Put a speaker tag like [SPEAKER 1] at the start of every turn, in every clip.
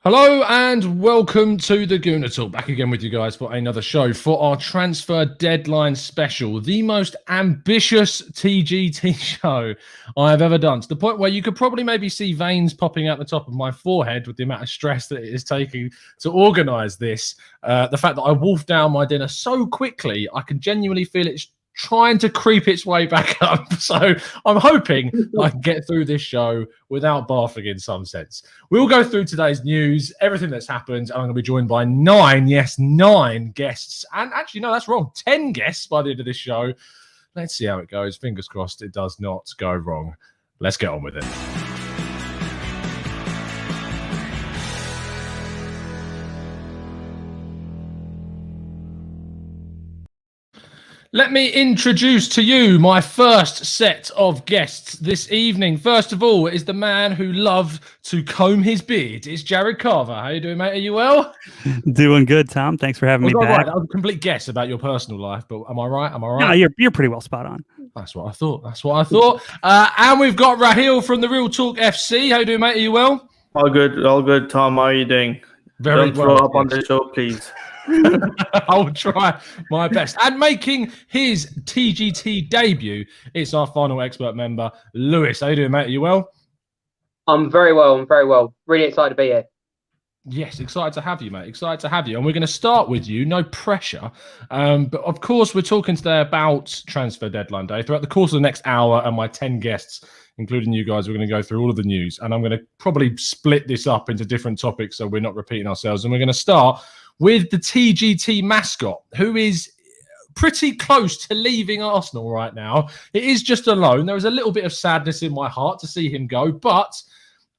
[SPEAKER 1] Hello and welcome to the Gooner Talk. Back again with you guys for another show for our transfer deadline special, the most ambitious TGT show I have ever done, to the point where you could probably maybe see veins popping out the top of my forehead with the amount of stress that it is taking to organise this. The fact that I wolfed down my dinner so quickly, I can genuinely feel it's trying to creep its way back up. So I'm hoping I can get through this show without barfing in some sense. We'll go through today's news, everything that's happened, and I'm going to be joined by nine guests. And actually, no, that's wrong. 10 guests by the end of this show. Let's see how it goes. Fingers crossed it does not go wrong. Let's get on with it. Let me introduce to you my first set of guests this evening. First of all is the man who loved to comb his beard. It's Jared Carver. How you doing, mate? Are you well?
[SPEAKER 2] Doing good, Tom. Thanks for having me back.
[SPEAKER 1] Right. That was a complete guess about your personal life, but am I right?
[SPEAKER 2] No, you're pretty well spot on.
[SPEAKER 1] That's what I thought. And we've got Raheel from the Real Talk FC. How you doing, mate? Are you well?
[SPEAKER 3] All good, Tom. How are you doing?
[SPEAKER 1] Very
[SPEAKER 3] Don't throw up on the show, please.
[SPEAKER 1] I'll try my best. And making his TGT debut, it's our final expert member, Lewis. How you doing, mate? Are you well?
[SPEAKER 4] I'm very well. Really excited to be here.
[SPEAKER 1] Yes, excited to have you, mate. Excited to have you. And we're going to start with you. No pressure. But of course, we're talking today about transfer deadline day. Throughout the course of the next hour, and my 10 guests, including you guys, we're going to go through all of the news. And I'm going to probably split this up into different topics so we're not repeating ourselves. And we're going to start with the TGT mascot, who is pretty close to leaving Arsenal right now. It is just a loan. There is a little bit of sadness in my heart to see him go, but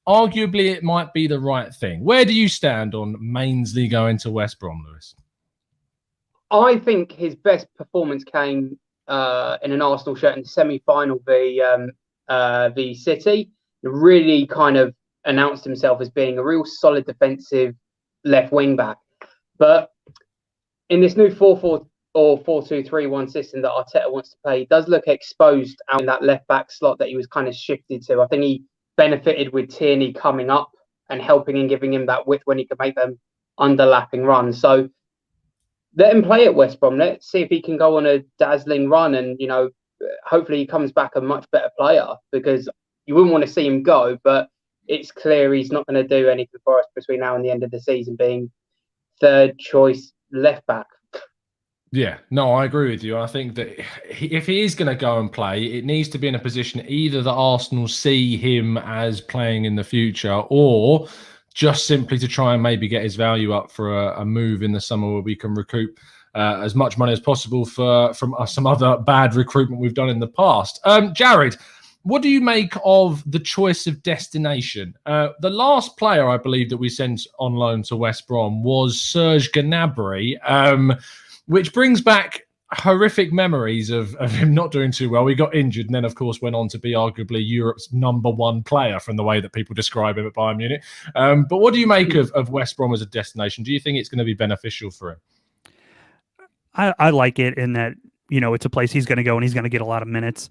[SPEAKER 1] arguably it might be the right thing. Where do you stand on Mainsley going to West Brom, Lewis?
[SPEAKER 4] I think his best performance came in an Arsenal shirt in the semi-final v City. He really kind of announced himself as being a real solid defensive left wing back. But in this new 4-4 or 4-2-3-1 system that Arteta wants to play, he does look exposed out in that left back slot that he was kind of shifted to. I think he benefited with Tierney coming up and helping and giving him that width when he could make them underlapping runs. So let him play at West Brom. Let's see if he can go on a dazzling run, and hopefully he comes back a much better player, because you wouldn't want to see him go, but it's clear he's not going to do anything for us between now and the end of the season, being third choice left back.
[SPEAKER 1] Yeah, no, I agree with you. I think that if he is going to go and play, it needs to be in a position either that Arsenal see him as playing in the future, or just simply to try and maybe get his value up for a move in the summer where we can recoup as much money as possible from some other bad recruitment we've done in the past. Jared, what do you make of the choice of destination? The last player, I believe, that we sent on loan to West Brom was Serge Gnabry, which brings back horrific memories of him not doing too well. He got injured and then, of course, went on to be arguably Europe's #1 player from the way that people describe him at Bayern Munich. But what do you make of West Brom as a destination? Do you think it's going to be beneficial for him?
[SPEAKER 2] I like it in that, it's a place he's going to go and he's going to get a lot of minutes.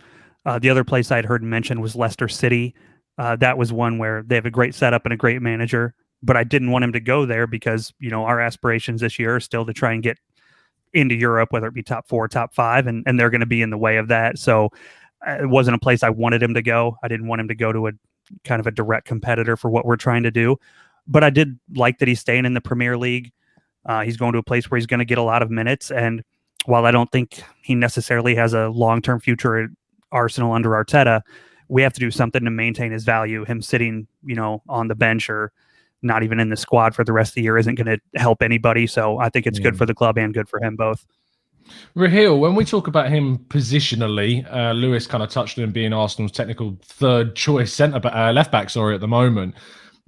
[SPEAKER 2] The other place I'd heard mentioned was Leicester City. That was one where they have a great setup and a great manager, but I didn't want him to go there because, our aspirations this year are still to try and get into Europe, whether it be top 4, top 5, and they're going to be in the way of that. So it wasn't a place I wanted him to go. I didn't want him to go to a kind of a direct competitor for what we're trying to do. But I did like that he's staying in the Premier League. He's going to a place where he's going to get a lot of minutes. And while I don't think he necessarily has a long-term future at Arsenal under Arteta, we have to do something to maintain his value. Him sitting, on the bench or not even in the squad for the rest of the year isn't going to help anybody. So I think it's good for the club and good for him both.
[SPEAKER 1] Raheel, when we talk about him positionally, Lewis kind of touched on him being Arsenal's technical third choice left back, at the moment.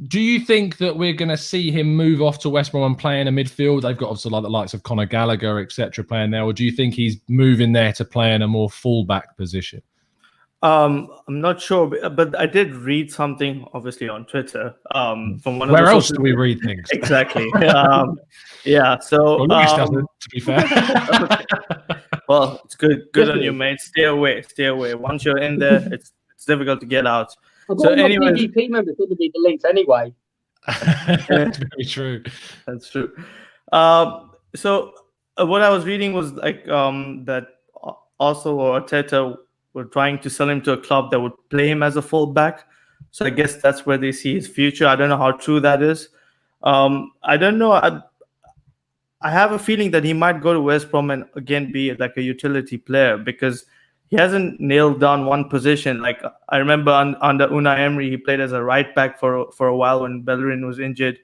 [SPEAKER 1] Do you think that we're going to see him move off to West Brom and play in a midfield? They've got obviously like the likes of Conor Gallagher, etc., playing there. Or do you think he's moving there to play in a more fullback position?
[SPEAKER 3] I'm not sure, but I did read something, obviously, on Twitter. From one of
[SPEAKER 1] Where else do we read things?
[SPEAKER 3] Exactly. Yeah. So,
[SPEAKER 1] well, Lewis doesn't, to be fair.
[SPEAKER 3] Well, it's good on you, mate. Stay away. Once you're in there, it's difficult to get out.
[SPEAKER 4] So, anyway, PvP members didn't need the links anyway.
[SPEAKER 1] That's very true.
[SPEAKER 3] That's true. So what I was reading was like that also Arteta were trying to sell him to a club that would play him as a fullback. So I guess that's where they see his future. I don't know how true that is. I don't know. I have a feeling that he might go to West Brom and again be like a utility player because he hasn't nailed down one position. Like I remember under Unai Emery, he played as a right back for a while when Bellerin was injured.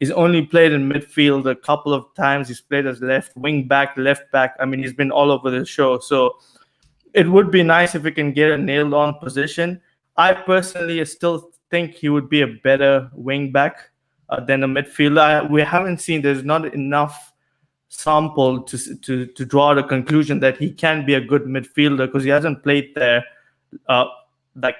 [SPEAKER 3] He's only played in midfield a couple of times. He's played as left wing back, left back. I mean, he's been all over the show. So it would be nice if we can get a nailed on position. I personally still think he would be a better wing back than a midfielder. We haven't seen, there's not enough sample to draw the conclusion that he can be a good midfielder because he hasn't played there like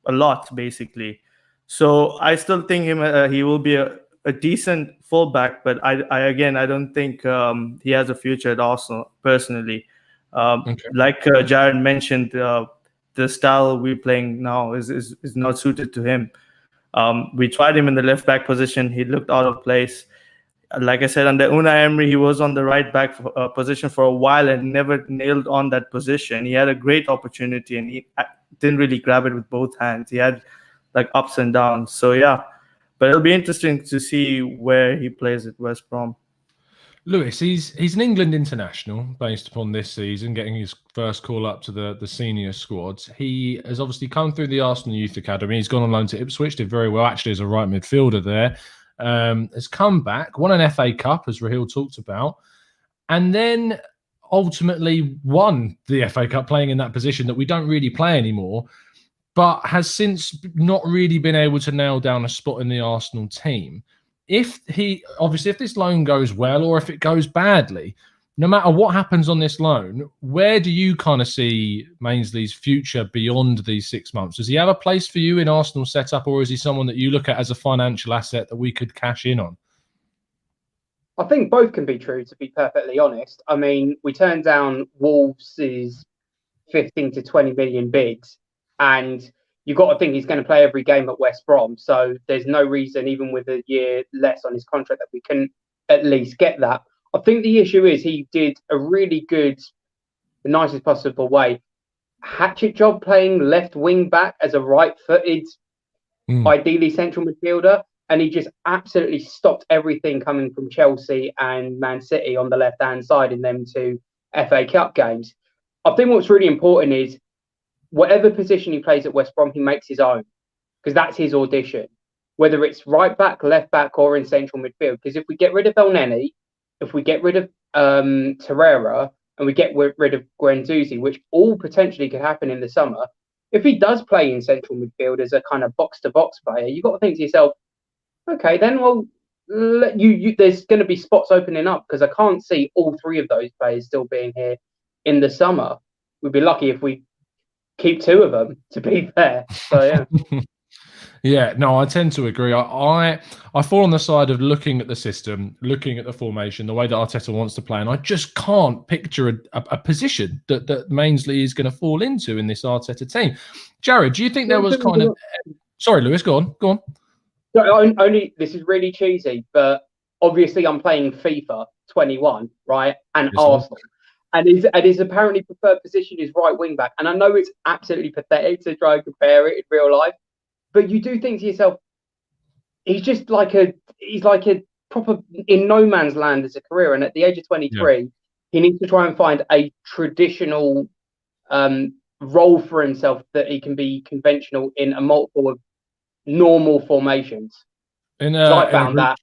[SPEAKER 3] a lot basically. So I still think he will be a decent fullback, but I don't think he has a future at Arsenal personally. Like Jared mentioned, the style we're playing now is not suited to him. We tried him in the left back position. He looked out of place. Like I said, under Unai Emery, he was on the right back position for a while and never nailed on that position. He had a great opportunity and he didn't really grab it with both hands. He had like ups and downs. So yeah, but it'll be interesting to see where he plays at West Brom.
[SPEAKER 1] Lewis, he's an England international based upon this season, getting his first call up to the senior squads. He has obviously come through the Arsenal Youth Academy. He's gone on loan to Ipswich, did very well actually as a right midfielder there. Has come back, won an FA Cup, as Raheel talked about, and then ultimately won the FA Cup playing in that position that we don't really play anymore, but has since not really been able to nail down a spot in the Arsenal team. If this loan goes well or if it goes badly, no matter what happens on this loan, where do you kind of see Mainsley's future beyond these 6 months? Does he have a place for you in Arsenal's setup, or is he someone that you look at as a financial asset that we could cash in on?
[SPEAKER 4] I think both can be true, to be perfectly honest. I mean, we turned down Wolves' 15 to 20 million bids, and you've got to think he's going to play every game at West Brom. So there's no reason, even with a year less on his contract, that we can at least get that. I think the issue is he did a really good, the nicest possible way, hatchet job playing left wing back as a right-footed, ideally central midfielder, and he just absolutely stopped everything coming from Chelsea and Man City on the left-hand side in them two FA Cup games. I think what's really important is whatever position he plays at West Brom, he makes his own, because that's his audition, whether it's right back, left back, or in central midfield. Because if we get rid of Elneny, if we get rid of Torreira, and we get rid of Guendouzi, which all potentially could happen in the summer, if he does play in central midfield as a kind of box-to-box player, you've got to think to yourself, okay, then there's going to be spots opening up, because I can't see all three of those players still being here in the summer. We'd be lucky if we keep two of them, to be fair. So, yeah.
[SPEAKER 1] Yeah, no, I tend to agree. I fall on the side of looking at the system, looking at the formation, the way that Arteta wants to play, and I just can't picture a position that Mainsley is going to fall into in this Arteta team. Jared, do you think there was kind of... Sorry, Lewis, go on.
[SPEAKER 4] No, only, this is really cheesy, but obviously I'm playing FIFA 21, right? And yes, Arsenal. And his apparently preferred position is right wing back. And I know it's absolutely pathetic to try and compare it in real life, but you do think to yourself, he's like a proper in no man's land as a career. And at the age of 23, he needs to try and find a traditional role for himself that he can be conventional in a multiple of normal formations. In a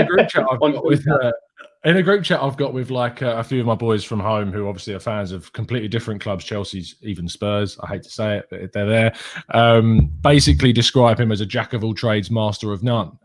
[SPEAKER 1] group chat I've got with like a few of my boys from home who obviously are fans of completely different clubs, Chelsea's, even Spurs. I hate to say it, but they're there. Basically describe him as a jack of all trades, master of none,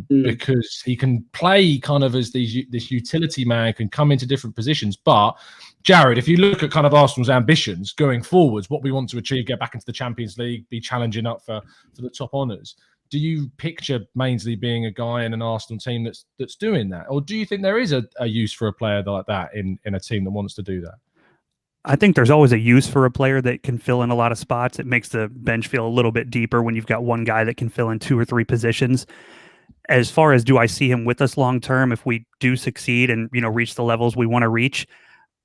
[SPEAKER 1] because he can play kind of as this utility man, can come into different positions. But Jared, if you look at kind of Arsenal's ambitions going forwards, what we want to achieve, get back into the Champions League, be challenging up for the top honours, do you picture Mainsley being a guy in an Arsenal team that's doing that? Or do you think there is a use for a player like that in a team that wants to do that?
[SPEAKER 2] I think there's always a use for a player that can fill in a lot of spots. It makes the bench feel a little bit deeper when you've got one guy that can fill in 2 or 3 positions. As far as do I see him with us long term, if we do succeed and reach the levels we want to reach,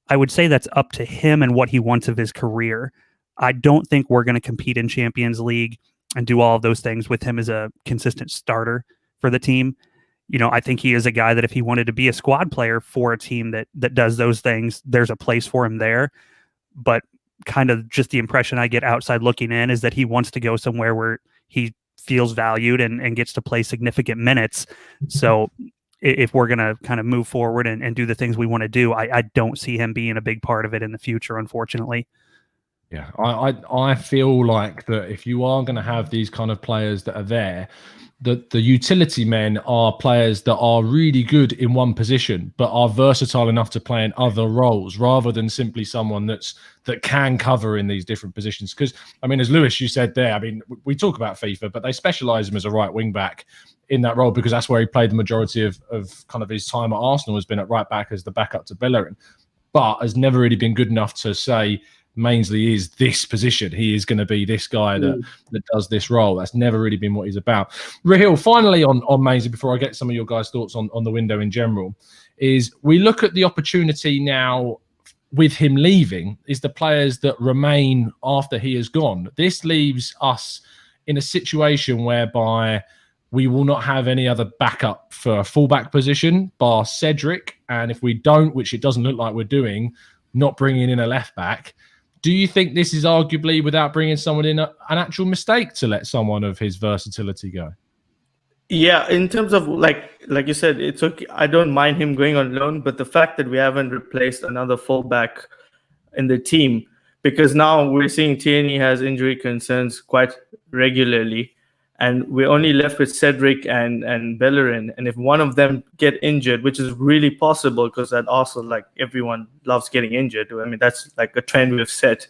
[SPEAKER 2] I would say that's up to him and what he wants of his career. I don't think we're going to compete in Champions League and do all of those things with him as a consistent starter for the team. I think he is a guy that if he wanted to be a squad player for a team that does those things, there's a place for him there. But kind of just the impression I get outside looking in is that he wants to go somewhere where he feels valued and gets to play significant minutes. So if we're going to kind of move forward and do the things we want to do, I don't see him being a big part of it in the future, unfortunately.
[SPEAKER 1] Yeah, I feel like that if you are going to have these kind of players that are there, the utility men are players that are really good in one position, but are versatile enough to play in other roles, rather than simply someone that can cover in these different positions. Because, I mean, as Lewis, you said there, I mean, we talk about FIFA, but they specialise him as a right wing back in that role because that's where he played the majority of kind of his time at Arsenal, has been at right back as the backup to Bellerin, but has never really been good enough to say Mainsley is this position. He is going to be this guy that does this role. That's never really been what he's about. Rahil, finally on Mainsley, before I get some of your guys' thoughts on the window in general, is we look at the opportunity now with him leaving is the players that remain after he has gone. This leaves us in a situation whereby we will not have any other backup for a fullback position bar Cedric. And if we don't, which it doesn't look like we're doing, not bringing in a left back, do you think this is arguably, without bringing someone in, an actual mistake to let someone of his versatility go?
[SPEAKER 3] Yeah, in terms of like you said, it's okay. I don't mind him going on loan, but the fact that we haven't replaced another fullback in the team, because now we're seeing Tierney has injury concerns quite regularly, and we're only left with Cedric and Bellerin. And if one of them get injured, which is really possible because that also, like, everyone loves getting injured. I mean, that's like a trend we've set.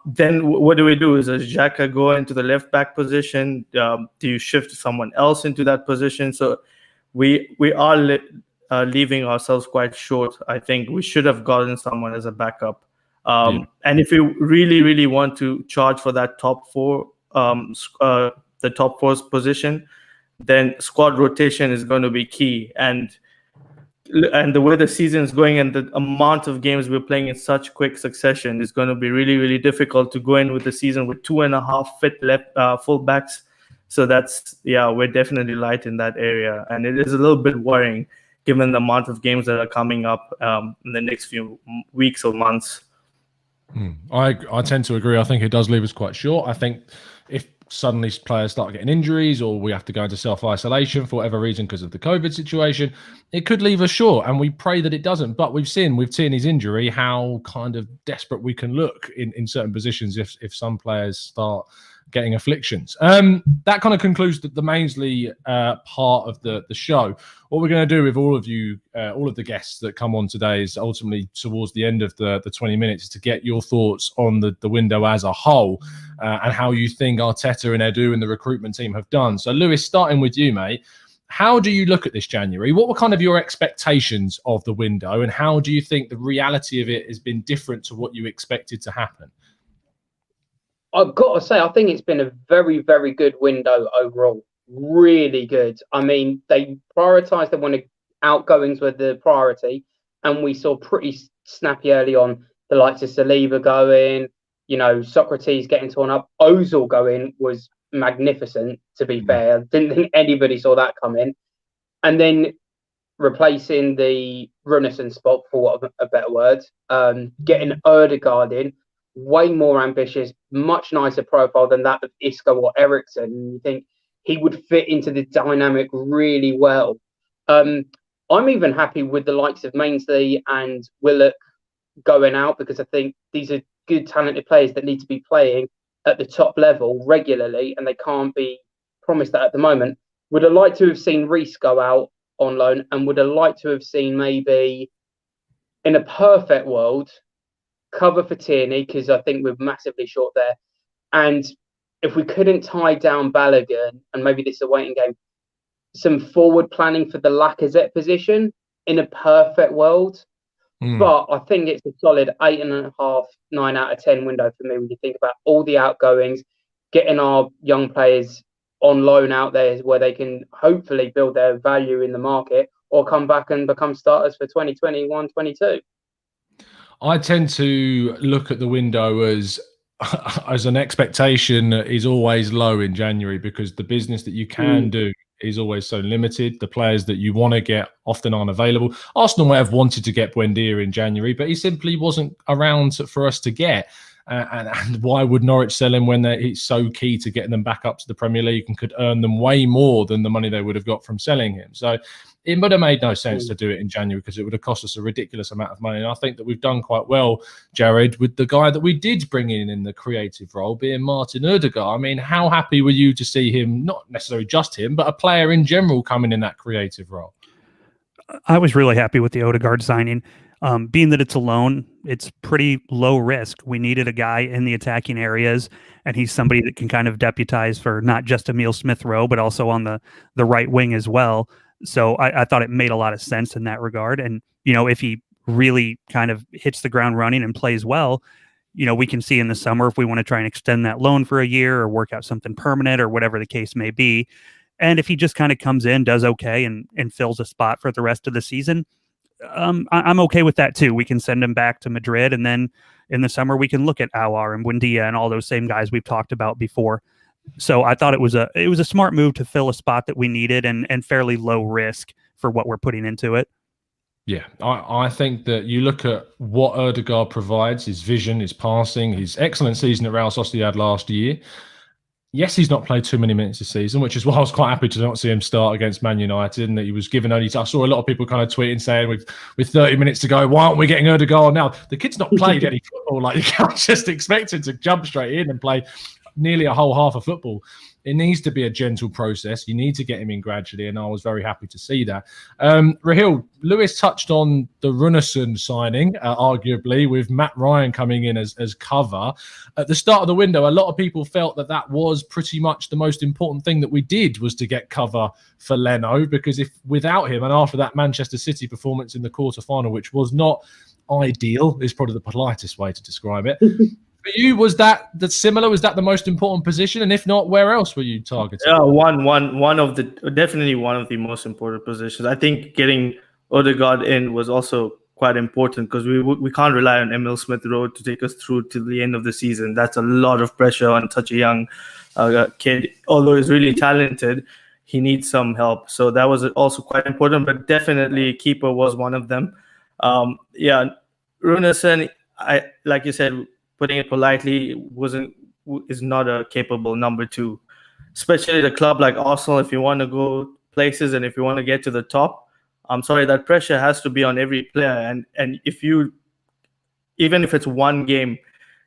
[SPEAKER 3] Then what do we do? Does Xhaka go into the left back position? Do you shift someone else into that position? So we are leaving ourselves quite short. I think we should have gotten someone as a backup. And if we really, really want to charge for that top four, the top four position, then squad rotation is going to be key. And the way the season is going and the amount of games we're playing in such quick succession is going to be really, really difficult to go in with the season with 2.5 fit left fullbacks. So we're definitely light in that area. And it is a little bit worrying given the amount of games that are coming up in the next few weeks or months.
[SPEAKER 1] I tend to agree. I think it does leave us quite short. I think if suddenly players start getting injuries or we have to go into self-isolation for whatever reason because of the COVID situation, it could leave us short, and we pray that it doesn't. But we've seen with Tierney's injury how kind of desperate we can look in certain positions if some players start getting afflictions. That kind of concludes the Mainsley part of the show. What we're going to do with all of you, all of the guests that come on today, is ultimately towards the end of the 20 minutes to get your thoughts on the window as a whole and how you think Arteta and Edu and the recruitment team have done. So, Lewis, starting with you, mate, how do you look at this January? What were kind of your expectations of the window, and how do you think the reality of it has been different to what you expected to happen?
[SPEAKER 4] I've got to say, I think it's been a very, very good window overall. Really good. I mean, they prioritised the one outgoings were the priority, and we saw pretty snappy early on the likes of Saliba going, Socrates getting torn up. Ozil going was magnificent, to be fair. I didn't think anybody saw that coming. And then replacing the Runarsson spot, for what a better word, getting Ødegaard in, way more ambitious, much nicer profile than that of Isco or Eriksen. And you think he would fit into the dynamic really well. I'm even happy with the likes of Mainsley and Willock going out, because I think these are good, talented players that need to be playing at the top level regularly, and they can't be promised that at the moment. Would have liked to have seen Reece go out on loan, and would have liked to have seen, maybe in a perfect world, cover for Tierney, because I think we're massively short there. And if we couldn't tie down Balogun, and maybe this is a waiting game, some forward planning for the Lacazette position in a perfect world. But I think it's a solid 8.5, 9 out of 10 window for me when you think about all the outgoings, getting our young players on loan out there where they can hopefully build their value in the market or come back and become starters for 2021-22.
[SPEAKER 1] I tend to look at the window as an expectation is always low in January, because the business that you can do is always so limited. The players that you want to get often aren't available. Arsenal may have wanted to get Buendia in January, but he simply wasn't around for us to get. And why would Norwich sell him when it's so key to getting them back up to the Premier League and could earn them way more than the money they would have got from selling him? So it would have made no sense to do it in January, because it would have cost us a ridiculous amount of money. And I think that we've done quite well, Jared, with the guy that we did bring in the creative role, being Martin Ødegaard. I mean, how happy were you to see him, not necessarily just him, but a player in general coming in that creative role?
[SPEAKER 2] I was really happy with the Ødegaard signing. Being that it's a loan, it's pretty low risk. We needed a guy in the attacking areas, and he's somebody that can kind of deputize for not just Emile Smith-Rowe, but also on the right wing as well. So I thought it made a lot of sense in that regard. And, if he really kind of hits the ground running and plays well, we can see in the summer if we want to try and extend that loan for a year or work out something permanent or whatever the case may be. And if he just kind of comes in, does okay, and fills a spot for the rest of the season, I'm okay with that too. We can send him back to Madrid, and then in the summer we can look at Aouar and Buendia and all those same guys we've talked about before. So I thought it was a smart move to fill a spot that we needed and fairly low risk for what we're putting into it.
[SPEAKER 1] Yeah, I think that you look at what Ødegaard provides, his vision, his passing, his excellent season at Real Sociedad last year. Yes, he's not played too many minutes this season, which is why I was quite happy to not see him start against Man United, and that he was given only. I saw a lot of people kind of tweeting saying, with 30 minutes to go, why aren't we getting Ødegaard now? The kid's not played any football. Like, you can't just expect him to jump straight in and play nearly a whole half of football. It needs to be a gentle process. You need to get him in gradually, and I was very happy to see that. Rahil, Lewis touched on the Runarsson signing, arguably, with Matt Ryan coming in as cover. At the start of the window, a lot of people felt that was pretty much the most important thing that we did, was to get cover for Leno, because if without him, and after that Manchester City performance in the quarterfinal, which was not ideal, is probably the politest way to describe it. For you, was that similar? Was that the most important position? And if not, where else were you targeting?
[SPEAKER 3] Yeah, definitely one of the most important positions. I think getting Ødegaard in was also quite important, because we can't rely on Emile Smith-Rowe to take us through to the end of the season. That's a lot of pressure on such a young kid. Although he's really talented, he needs some help. So that was also quite important. But definitely, keeper was one of them. Runarsson, like you said, putting it politely, is not a capable number two, especially the club like Arsenal. If you want to go places and if you want to get to the top, I'm sorry, that pressure has to be on every player. And if you, even if it's one game,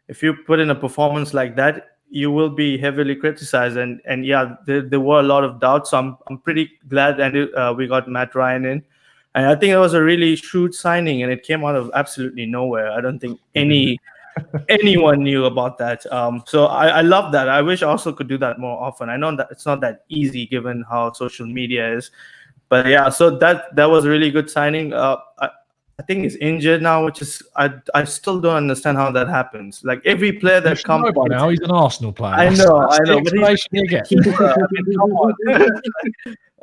[SPEAKER 3] if you put in a performance like that, you will be heavily criticized. And yeah, there were a lot of doubts. So I'm pretty glad that we got Matt Ryan in. And I think it was a really shrewd signing, and it came out of absolutely nowhere. I don't think anyone knew about that. So I love that. I wish Arsenal could do that more often. I know that it's not that easy given how social media is, but yeah. So that was a really good signing. I think he's injured now, which is I still don't understand how that happens. Like, every player that comes
[SPEAKER 1] by now, he's an Arsenal player.
[SPEAKER 3] I know.
[SPEAKER 1] But
[SPEAKER 3] come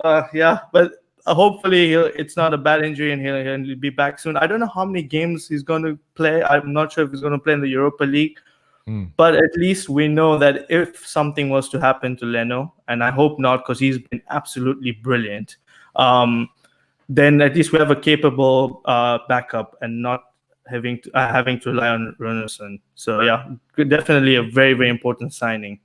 [SPEAKER 3] on. Yeah, but. Hopefully it's not a bad injury and he'll be back soon. I don't know how many games he's going to play. I'm not sure if he's going to play in the Europa League. But at least we know that if something was to happen to Leno, and I hope not, because he's been absolutely brilliant, then at least we have a capable backup and not having to rely on Runarsson. So yeah, definitely a very, very important signing.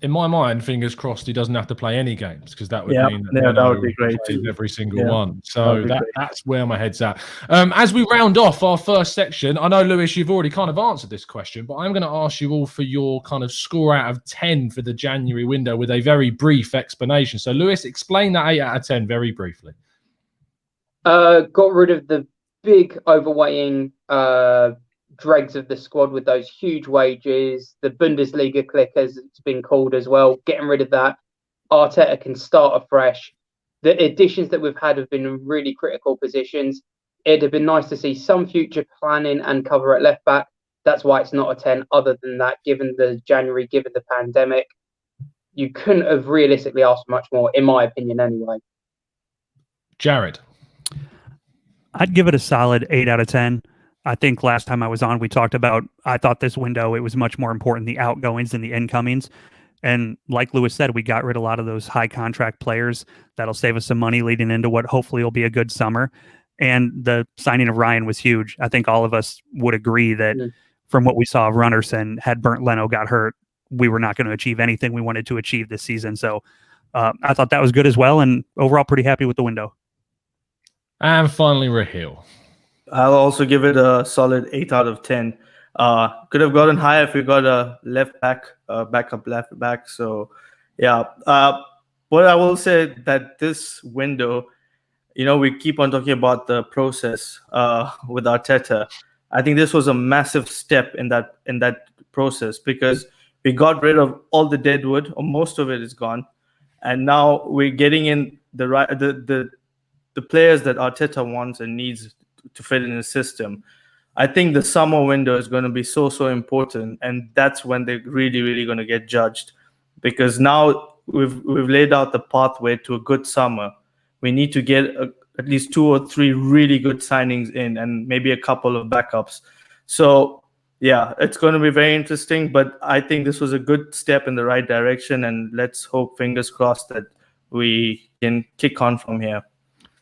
[SPEAKER 1] In my mind, fingers crossed, he doesn't have to play any games, because that would mean
[SPEAKER 3] that would be great.
[SPEAKER 1] Every single one. So that's where my head's at. As we round off our first section, I know, Lewis, you've already kind of answered this question, but I'm going to ask you all for your kind of score out of 10 for the January window with a very brief explanation. So, Lewis, explain that 8 out of 10 very briefly.
[SPEAKER 4] Got rid of the big overweighting dregs of the squad with those huge wages, the Bundesliga click, as it's been called as well, getting rid of that. Arteta can start afresh. The additions that we've had have been in really critical positions. it'd have been nice to see some future planning and cover at left back. That's why it's not a 10. Other than that, given the pandemic, you couldn't have realistically asked for much more, in my opinion, anyway.
[SPEAKER 1] Jared.
[SPEAKER 2] I'd give it a solid 8 out of 10. I think last time I was on, we talked about, I thought this window, it was much more important, the outgoings than the incomings. And like Lewis said, we got rid of a lot of those high contract players. That'll save us some money leading into what hopefully will be a good summer. And the signing of Ryan was huge. I think all of us would agree that from what we saw of Runnerson, had Bernd Leno got hurt, we were not going to achieve anything we wanted to achieve this season. So I thought that was good as well. And overall, pretty happy with the window.
[SPEAKER 1] And finally, Raheel.
[SPEAKER 3] I'll also give it a solid 8 out of 10. Could have gotten higher if we got a left back, backup left back. So, yeah. What I will say that this window, we keep on talking about the process with Arteta. I think this was a massive step in that process, because we got rid of all the deadwood, or most of it is gone, and now we're getting in the players that Arteta wants and needs to fit in the system. I think the summer window is going to be so important, and that's when they're really going to get judged, because now we've laid out the pathway to a good summer. We need to get at least 2 or 3 really good signings in, and maybe a couple of backups. So yeah, it's going to be very interesting, but I think this was a good step in the right direction, and let's hope, fingers crossed, that we can kick on from here.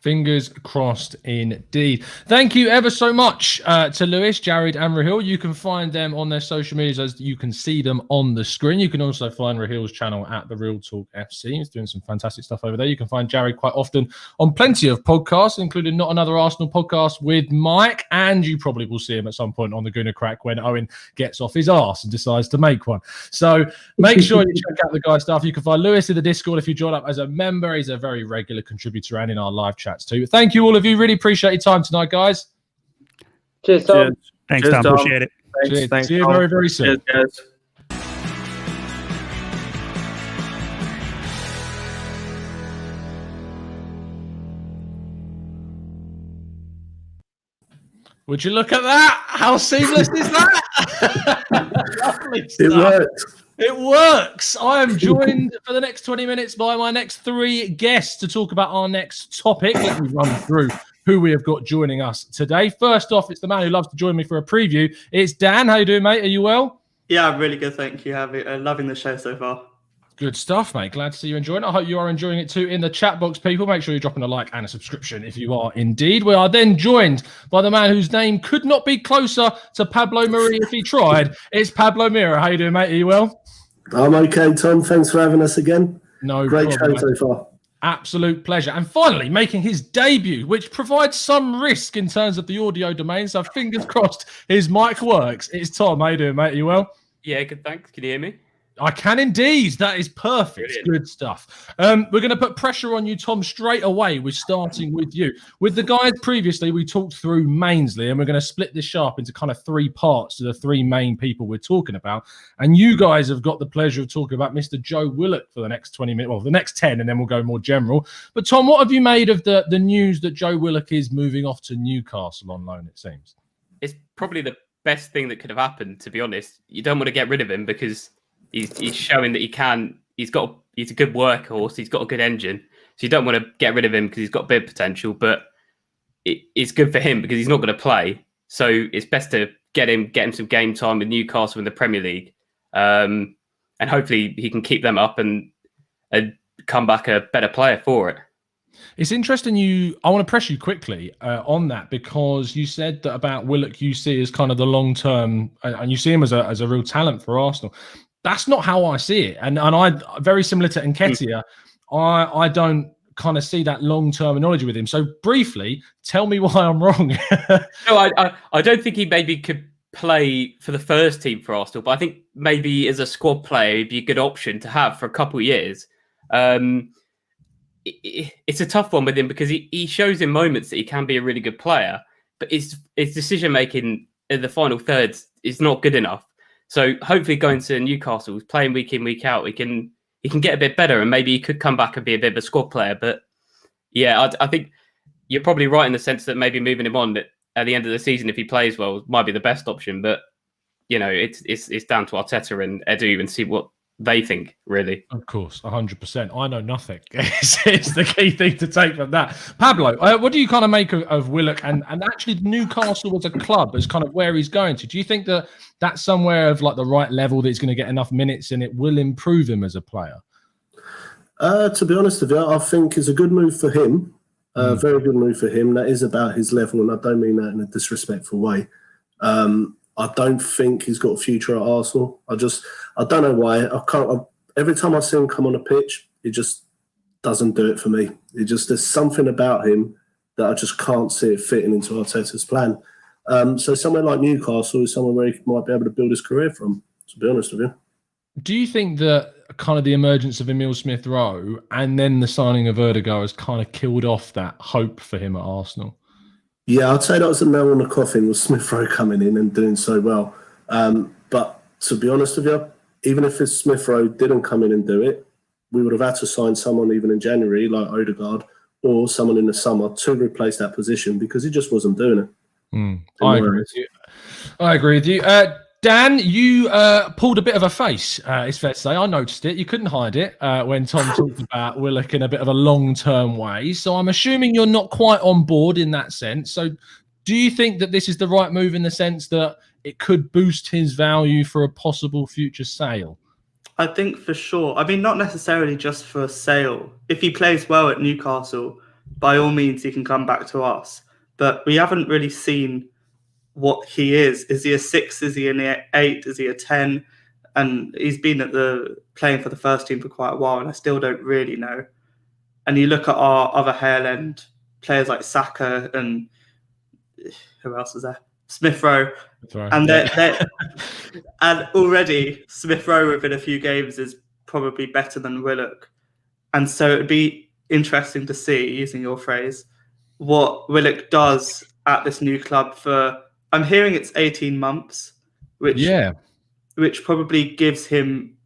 [SPEAKER 1] Fingers crossed indeed. Thank you ever so much to Lewis, Jared and Raheel. You can find them on their social medias as you can see them on the screen. You can also find Raheel's channel at The Real Talk FC. He's doing some fantastic stuff over there. You can find Jared quite often on plenty of podcasts, including Not Another Arsenal podcast with Mike. And you probably will see him at some point on the Gooner Crack when Owen gets off his arse and decides to make one. So make sure you check out the guy's stuff. You can find Lewis in the Discord if you join up as a member. He's a very regular contributor and in our live chat too. Thank you, all of you. Really appreciate your time tonight, guys.
[SPEAKER 4] Cheers, Tom.
[SPEAKER 3] Cheers.
[SPEAKER 2] Thanks,
[SPEAKER 3] Cheers,
[SPEAKER 2] Tom. Appreciate it.
[SPEAKER 3] Thanks.
[SPEAKER 1] See you
[SPEAKER 3] Tom.
[SPEAKER 1] very, very soon.
[SPEAKER 3] Cheers, guys.
[SPEAKER 1] Would you look at that? How seamless is that? Lovely stuff.
[SPEAKER 5] It works.
[SPEAKER 1] It works. I am joined for the next 20 minutes by my next 3 guests to talk about our next topic. Let me run through who we have got joining us today. First off, it's the man who loves to join me for a preview. It's Dan. How you doing, mate? Are you well?
[SPEAKER 6] Yeah, I'm really good, thank you. Loving the show so far.
[SPEAKER 1] Good stuff, mate. Glad to see you enjoying it. I hope you are enjoying it too in the chat box, people. Make sure you're dropping a like and a subscription if you are indeed. We are then joined by the man whose name could not be closer to Pablo Mari if he tried. It's Pablo Mira. How you doing, mate? Are you well?
[SPEAKER 5] I'm okay, Tom. Thanks for having us again.
[SPEAKER 1] No
[SPEAKER 5] Great
[SPEAKER 1] problem,
[SPEAKER 5] show
[SPEAKER 1] mate.
[SPEAKER 5] so far.
[SPEAKER 1] Absolute pleasure. And finally, making his debut, which provides some risk in terms of the audio domain. So fingers crossed his mic works. It's Tom. How you doing, mate? Are you well?
[SPEAKER 6] Yeah, good, thanks. Can you hear me?
[SPEAKER 1] I can indeed. That is perfect.
[SPEAKER 6] Brilliant.
[SPEAKER 1] Good stuff. We're going to put pressure on you, Tom, straight away. We're starting with you. With the guys previously, we talked through Mainsley, and we're going to split this show up into kind of 3 parts to the 3 main people we're talking about. And you guys have got the pleasure of talking about Mr. Joe Willock for the next 20 minutes, well, the next 10, and then we'll go more general. But Tom, what have you made of the news that Joe Willock is moving off to Newcastle on loan, it seems?
[SPEAKER 6] It's probably the best thing that could have happened, to be honest. You don't want to get rid of him because he's showing that he can. He's a good workhorse. He's got a good engine. So you don't want to get rid of him because he's got big potential. But it's good for him because he's not going to play. So it's best to get him some game time with Newcastle in the Premier League, and hopefully he can keep them up and come back a better player for it.
[SPEAKER 1] It's interesting. I want to press you quickly on that, because you said that about Willock you see as kind of the long term, and you see him as a real talent for Arsenal. That's not how I see it, and I very similar to Nketiah. I don't kind of see that long terminology with him. So briefly, tell me why I'm wrong.
[SPEAKER 6] No, I don't think he maybe could play for the first team for Arsenal, but I think maybe as a squad player, he'd be a good option to have for a couple of years. It's a tough one with him because he shows in moments that he can be a really good player, but his decision making in the final thirds is not good enough. So hopefully going to Newcastle, playing week in, week out, he can get a bit better, and maybe he could come back and be a bit of a squad player. But yeah, I think you're probably right in the sense that maybe moving him on at the end of the season, if he plays well, might be the best option. But it's down to Arteta and Edu and see what they think, really.
[SPEAKER 1] Of course, 100%. I know nothing. It's the key thing to take from that. Pablo, what do you kind of make of Willock and actually Newcastle as a club as kind of where he's going to? Do you think that that's somewhere of like the right level that he's going to get enough minutes and it will improve him as a player?
[SPEAKER 5] To be honest with you, I think it's a good move for him. Very good move for him. That is about his level, and I don't mean that in a disrespectful way. I don't think he's got a future at Arsenal. I don't know why. Every time I see him come on a pitch, it just doesn't do it for me. There's something about him that I just can't see it fitting into Arteta's plan. So somewhere like Newcastle is somewhere where he might be able to build his career from, to be honest with you.
[SPEAKER 1] Do you think that kind of the emergence of Emile Smith-Rowe and then the signing of Erdegaard has kind of killed off that hope for him at Arsenal?
[SPEAKER 5] Yeah, I'd say that was the nail in the coffin with Smith-Rowe coming in and doing so well. But to be honest with you, even if Smith-Rowe didn't come in and do it, we would have had to sign someone even in January, like Odegaard, or someone in the summer to replace that position because he just wasn't doing it.
[SPEAKER 1] I agree with you. Dan, you pulled a bit of a face, it's fair to say. I noticed it. You couldn't hide it when Tom talked about Willock in a bit of a long-term way. So I'm assuming you're not quite on board in that sense. So do you think that this is the right move in the sense that it could boost his value for a possible future sale?
[SPEAKER 3] I think for sure. I mean, not necessarily just for a sale. If he plays well at Newcastle, by all means, he can come back to us. But we haven't really seen what he is. Is he a 6? Is he an 8? Is he a 10? And he's been playing for the first team for quite a while, and I still don't really know. And you look at our other Hale End players like Saka and who else is there? Smith-Rowe.
[SPEAKER 1] Right.
[SPEAKER 3] And and already Smith-Rowe within a few games is probably better than Willock. And so it'd be interesting to see, using your phrase, what Willock does at this new club for, I'm hearing it's 18 months, which probably gives him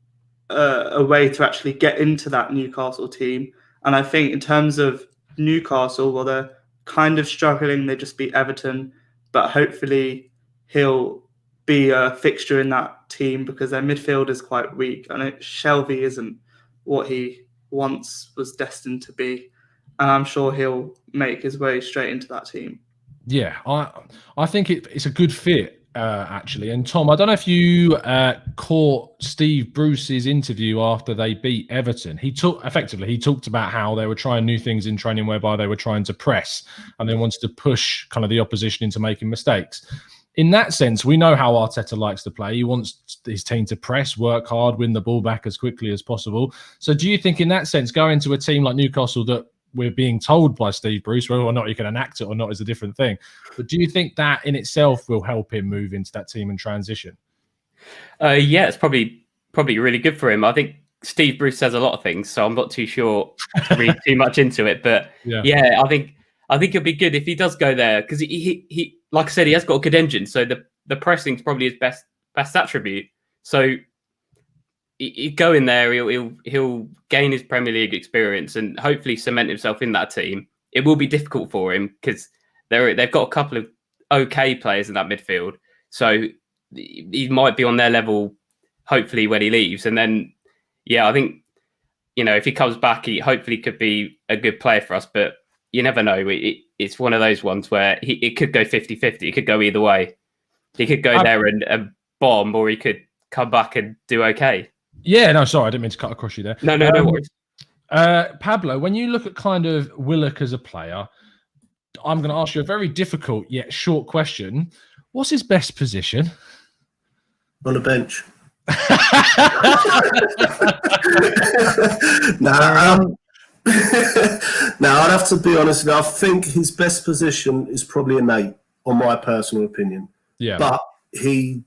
[SPEAKER 3] a way to actually get into that Newcastle team. And I think in terms of Newcastle, well, they're kind of struggling. They just beat Everton, but hopefully he'll be a fixture in that team because their midfield is quite weak. I know Shelvey isn't what he once was destined to be, and I'm sure he'll make his way straight into that team.
[SPEAKER 1] Yeah, I think it's a good fit, actually. And Tom, I don't know if you caught Steve Bruce's interview after they beat Everton. He talked about how they were trying new things in training whereby they were trying to press and they wanted to push kind of the opposition into making mistakes. In that sense, we know how Arteta likes to play. He wants his team to press, work hard, win the ball back as quickly as possible. So do you think in that sense, going to a team like Newcastle that we're being told by Steve Bruce, whether or not you can enact it or not is a different thing. But do you think that in itself will help him move into that team and transition?
[SPEAKER 6] Yeah, it's probably really good for him. I think Steve Bruce says a lot of things, so I'm not too sure to read too much into it. But yeah, I think it'll be good if he does go there because he like I said, he has got a good engine. So the pressing's probably his best attribute. So he'd go in there, he'll gain his Premier League experience and hopefully cement himself in that team. It will be difficult for him because they've got a couple of okay players in that midfield. So he might be on their level, hopefully, when he leaves. And then, yeah, I think, if he comes back, he hopefully could be a good player for us. But you never know. It's one of those ones where it could go 50-50. It could go either way. He could go there and bomb, or he could come back and do okay.
[SPEAKER 1] Yeah, no, sorry, I didn't mean to cut across you there.
[SPEAKER 6] No worries.
[SPEAKER 1] Pablo, when you look at kind of Willock as a player, I'm going to ask you a very difficult yet short question. What's his best position?
[SPEAKER 5] On the bench. I'd have to be honest with you. I think his best position is probably an 8, on my personal opinion.
[SPEAKER 1] Yeah.
[SPEAKER 5] But he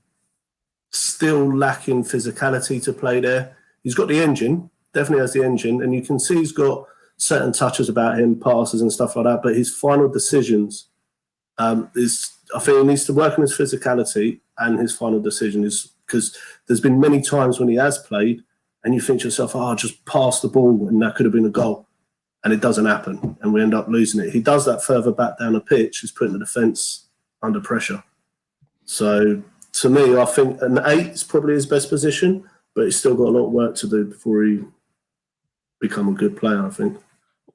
[SPEAKER 5] still lacking physicality to play there. He's got the engine, definitely has the engine, and you can see he's got certain touches about him, passes and stuff like that, but his final decisions I think he needs to work on his physicality, and his final decision is because there's been many times when he has played and you think to yourself, just pass the ball and that could have been a goal. and it doesn't happen, and we end up losing it. He does that further back down the pitch, he's putting the defence under pressure. So to me, I think an 8 is probably his best position, but he's still got a lot of work to do before he become a good player, I think.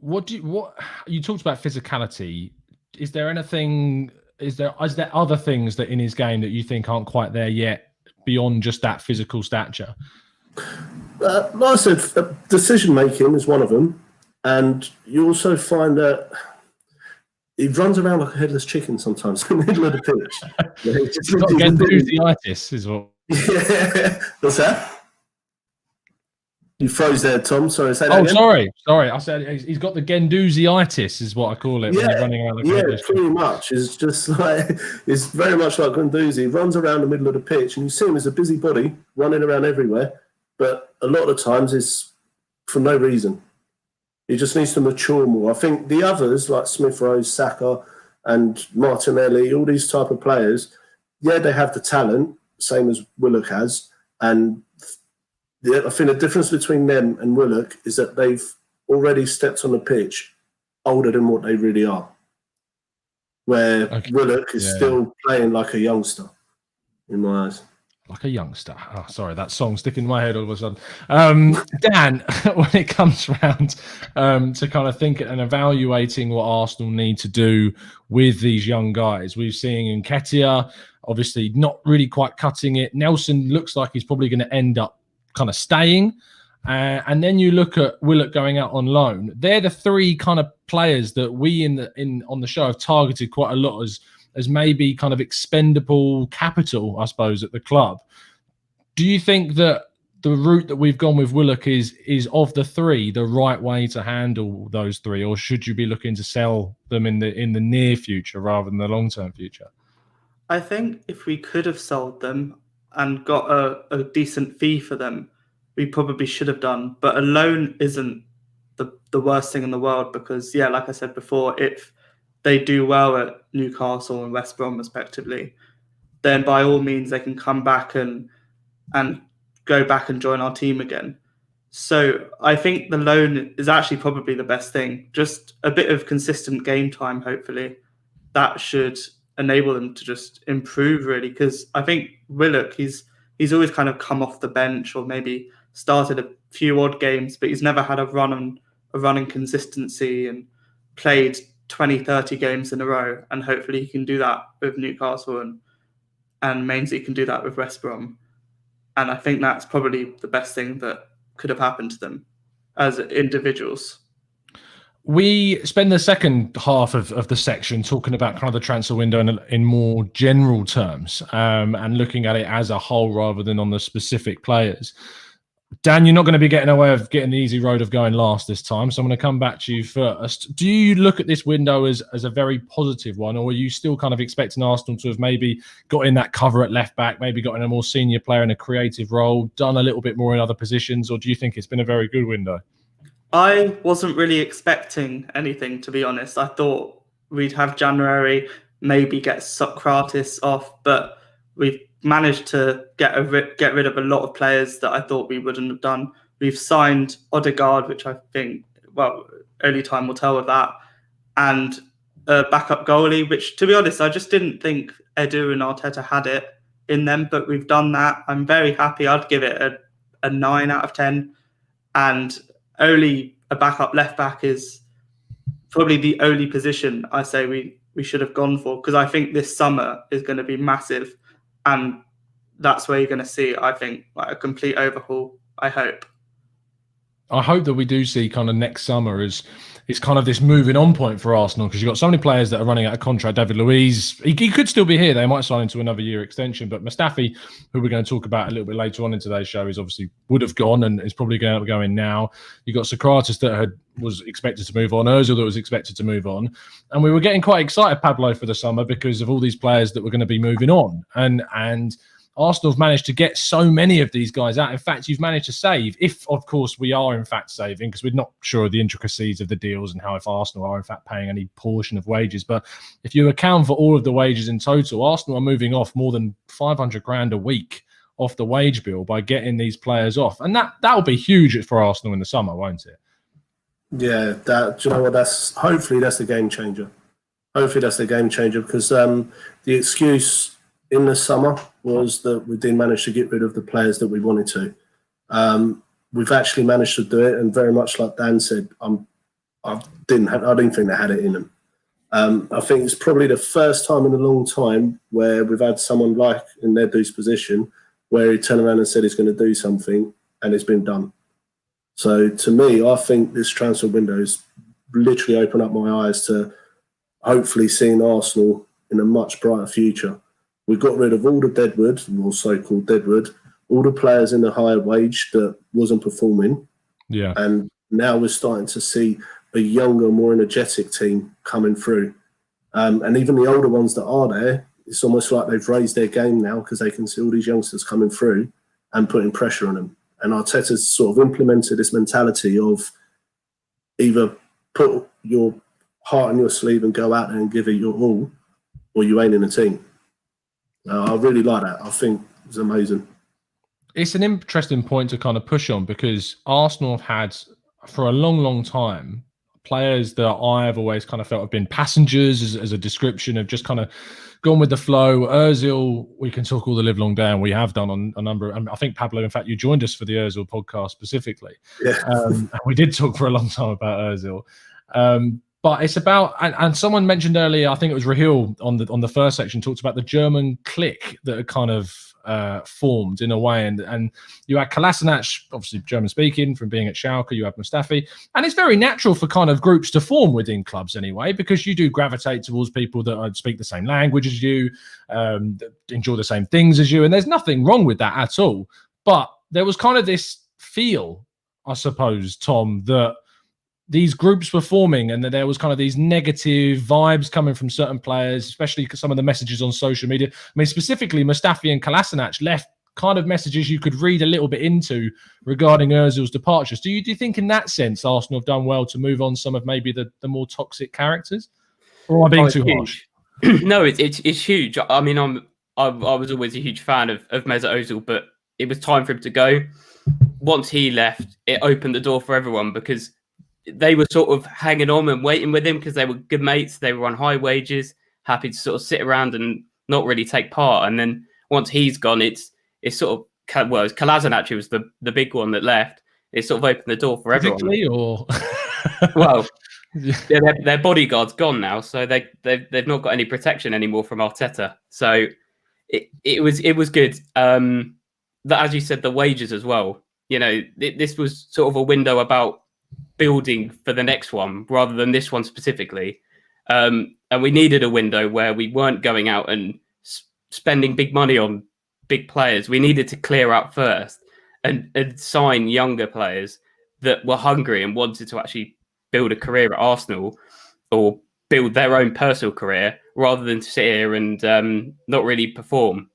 [SPEAKER 1] What you talked about physicality? Is there anything? Is there other things that in his game that you think aren't quite there yet beyond just that physical stature?
[SPEAKER 5] Like I said, decision making is one of them, and you also find that he runs around like a headless chicken sometimes in the middle of the pitch.
[SPEAKER 1] He's got gendousiitis, is what.
[SPEAKER 5] Yeah, what's that? You froze there, Tom. Sorry, say that again.
[SPEAKER 1] Sorry. I said he's got the gendousiitis, is what I call it.
[SPEAKER 5] Yeah,
[SPEAKER 1] when he's running around like
[SPEAKER 5] pretty much. It's just like it's very much like Guendouzi. He runs around the middle of the pitch, and you see him as a busybody running around everywhere. But a lot of the times, it's for no reason. He just needs to mature more. I think the others, like Smith Rowe, Saka, and Martinelli, all these type of players, yeah, they have the talent, same as Willock has, and I think the difference between them and Willock is that they've already stepped on the pitch older than what they really are. Where Willock is still playing like a youngster, in my eyes.
[SPEAKER 1] Like a youngster. Oh, sorry, that song sticking in my head all of a sudden. Dan, when it comes round to kind of thinking and evaluating what Arsenal need to do with these young guys, we've seen Nketiah, obviously not really quite cutting it. Nelson looks like he's probably going to end up kind of staying, and then you look at Willock going out on loan. They're the three kind of players that we on the show have targeted quite a lot as maybe kind of expendable capital, I suppose, at the club. Do you think that the route that we've gone with Willock is of the three the right way to handle those three, or should you be looking to sell them in the near future rather than the long-term future?
[SPEAKER 3] I think if we could have sold them and got a decent fee for them, we probably should have done. But a loan isn't the worst thing in the world because, yeah, like I said before, if they do well at Newcastle and West Brom respectively, then by all means they can come back and go back and join our team again. So I think the loan is actually probably the best thing. Just a bit of consistent game time, hopefully. That should enable them to just improve, really, because I think Willock, he's always kind of come off the bench or maybe started a few odd games, but he's never had a running consistency and played 20, 30 games in a row. And hopefully he can do that with Newcastle and Mainsley can do that with West Brom. And I think that's probably the best thing that could have happened to them as individuals.
[SPEAKER 1] We spend the second half of the section talking about kind of the transfer window in more general terms and looking at it as a whole rather than on the specific players. Dan, you're not going to be getting away of getting the easy road of going last this time, so I'm going to come back to you first. Do you look at this window as a very positive one, or are you still kind of expecting Arsenal to have maybe got in that cover at left back, maybe got in a more senior player in a creative role, done a little bit more in other positions, or do you think it's been a very good window?
[SPEAKER 3] I wasn't really expecting anything, to be honest. I thought we'd have January, maybe get Socrates off, but we've managed to get rid of a lot of players that I thought we wouldn't have done. We've signed Odegaard, which I think, well, only time will tell with that, and a backup goalie, which, to be honest, I just didn't think Edu and Arteta had it in them, but we've done that. I'm very happy. I'd give it a 9 out of 10, and only a backup left back is probably the only position I say we should have gone for, because I think this summer is going to be massive. And that's where you're going to see, I think, like a complete overhaul, I hope.
[SPEAKER 1] I hope that we do see kind of next summer as it's kind of this moving on point for Arsenal, because you've got so many players that are running out of contract. David Luiz, he could still be here. They might sign into another year extension. But Mustafi, who we're going to talk about a little bit later on in today's show, is obviously would have gone and is probably going to go in now. You've got Socrates that was expected to move on, Ozil that was expected to move on. And we were getting quite excited, Pablo, for the summer because of all these players that were going to be moving on. And Arsenal's managed to get so many of these guys out. In fact, you've managed to save, if, of course, we are in fact saving, because we're not sure of the intricacies of the deals and how if Arsenal are in fact paying any portion of wages. But if you account for all of the wages in total, Arsenal are moving off more than 500 grand a week off the wage bill by getting these players off. And that'll be huge for Arsenal in the summer, won't it?
[SPEAKER 5] Yeah, do you know what? Hopefully that's the game changer. Hopefully that's the game changer because the excuse in the summer was that we didn't manage to get rid of the players that we wanted to. We've actually managed to do it, and very much like Dan said, I didn't think they had it in them. I think it's probably the first time in a long time where we've had someone like in Ned's position where he turned around and said he's going to do something and it's been done. So to me, I think this transfer window has literally opened up my eyes to hopefully seeing Arsenal in a much brighter future. We got rid of all the deadwood, or so-called deadwood, all the players in the higher wage that wasn't performing.
[SPEAKER 1] Yeah.
[SPEAKER 5] And now we're starting to see a younger, more energetic team coming through. And even the older ones that are there, it's almost like they've raised their game now because they can see all these youngsters coming through and putting pressure on them. And Arteta's sort of implemented this mentality of either put your heart on your sleeve and go out there and give it your all, or you ain't in the team. I really like that. I think it's amazing.
[SPEAKER 1] It's an interesting point to kind of push on because Arsenal have had, for a long, long time, players that I've always kind of felt have been passengers as a description of just kind of gone with the flow. Ozil, we can talk all the live long day, and we have done on a number. I think, Pablo, in fact, you joined us for the Ozil podcast specifically.
[SPEAKER 5] Yeah.
[SPEAKER 1] And we did talk for a long time about Ozil. But it's about, and someone mentioned earlier, I think it was Rahil on the first section, talked about the German clique that are kind of formed in a way, and you had Kolasinac, obviously German speaking from being at Schalke, you have Mustafi, and it's very natural for kind of groups to form within clubs anyway, because you do gravitate towards people that speak the same language as you, that enjoy the same things as you, and there's nothing wrong with that at all. But there was kind of this feel, I suppose, Tom, that these groups were forming and that there was kind of these negative vibes coming from certain players, especially because some of the messages on social media. I mean, specifically, Mustafi and Kolasinac left kind of messages you could read a little bit into regarding Ozil's departures. Do you think in that sense Arsenal have done well to move on some of maybe the more toxic characters? Or am I being too harsh?
[SPEAKER 6] No, it's huge. I mean, I was always a huge fan of Mesut Ozil, but it was time for him to go. Once he left, it opened the door for everyone because they were sort of hanging on and waiting with him because they were good mates. They were on high wages, happy to sort of sit around and not really take part. And then once he's gone, it's sort of, well, Kolasinac was the big one that left. It sort of opened the door for everyone.
[SPEAKER 1] Or
[SPEAKER 6] well, yeah, their bodyguard's gone now, so they've not got any protection anymore from Arteta. So it was good. That, as you said, the wages as well. You know, this was sort of a window about building for the next one rather than this one specifically. And we needed a window where we weren't going out and spending big money on big players. We needed to clear out first and sign younger players that were hungry and wanted to actually build a career at Arsenal or build their own personal career rather than sit here and not really perform.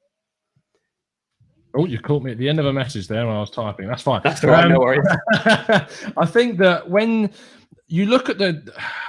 [SPEAKER 1] Oh, you caught me at the end of a message there when I was typing. That's fine.
[SPEAKER 6] That's all right, no worries.
[SPEAKER 1] I think that when you look at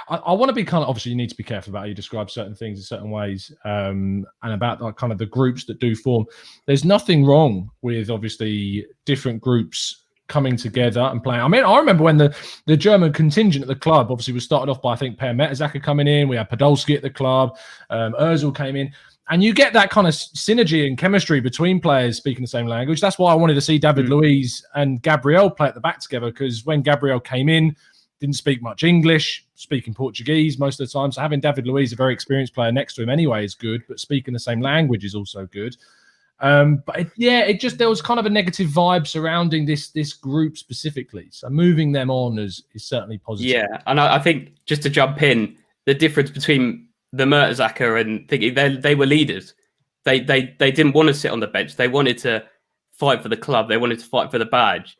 [SPEAKER 1] I want to be kind of, obviously you need to be careful about how you describe certain things in certain ways, and about like kind of the groups that do form. There's nothing wrong with obviously different groups coming together and playing. I mean, I remember when the German contingent at the club obviously was started off by, I think, Per Mertesacker coming in. We had Podolski at the club. Ozil came in. And you get that kind of synergy and chemistry between players speaking the same language. That's why I wanted to see David Luiz and Gabriel play at the back together, because when Gabriel came in, didn't speak much English, speaking Portuguese most of the time. So having David Luiz, a very experienced player next to him anyway, is good, but speaking the same language is also good. But there was kind of a negative vibe surrounding this group specifically. So moving them on is certainly positive.
[SPEAKER 6] Yeah, and I think just to jump in, the difference between the Mertesacker and thinking they were leaders. They didn't want to sit on the bench. They wanted to fight for the club. They wanted to fight for the badge.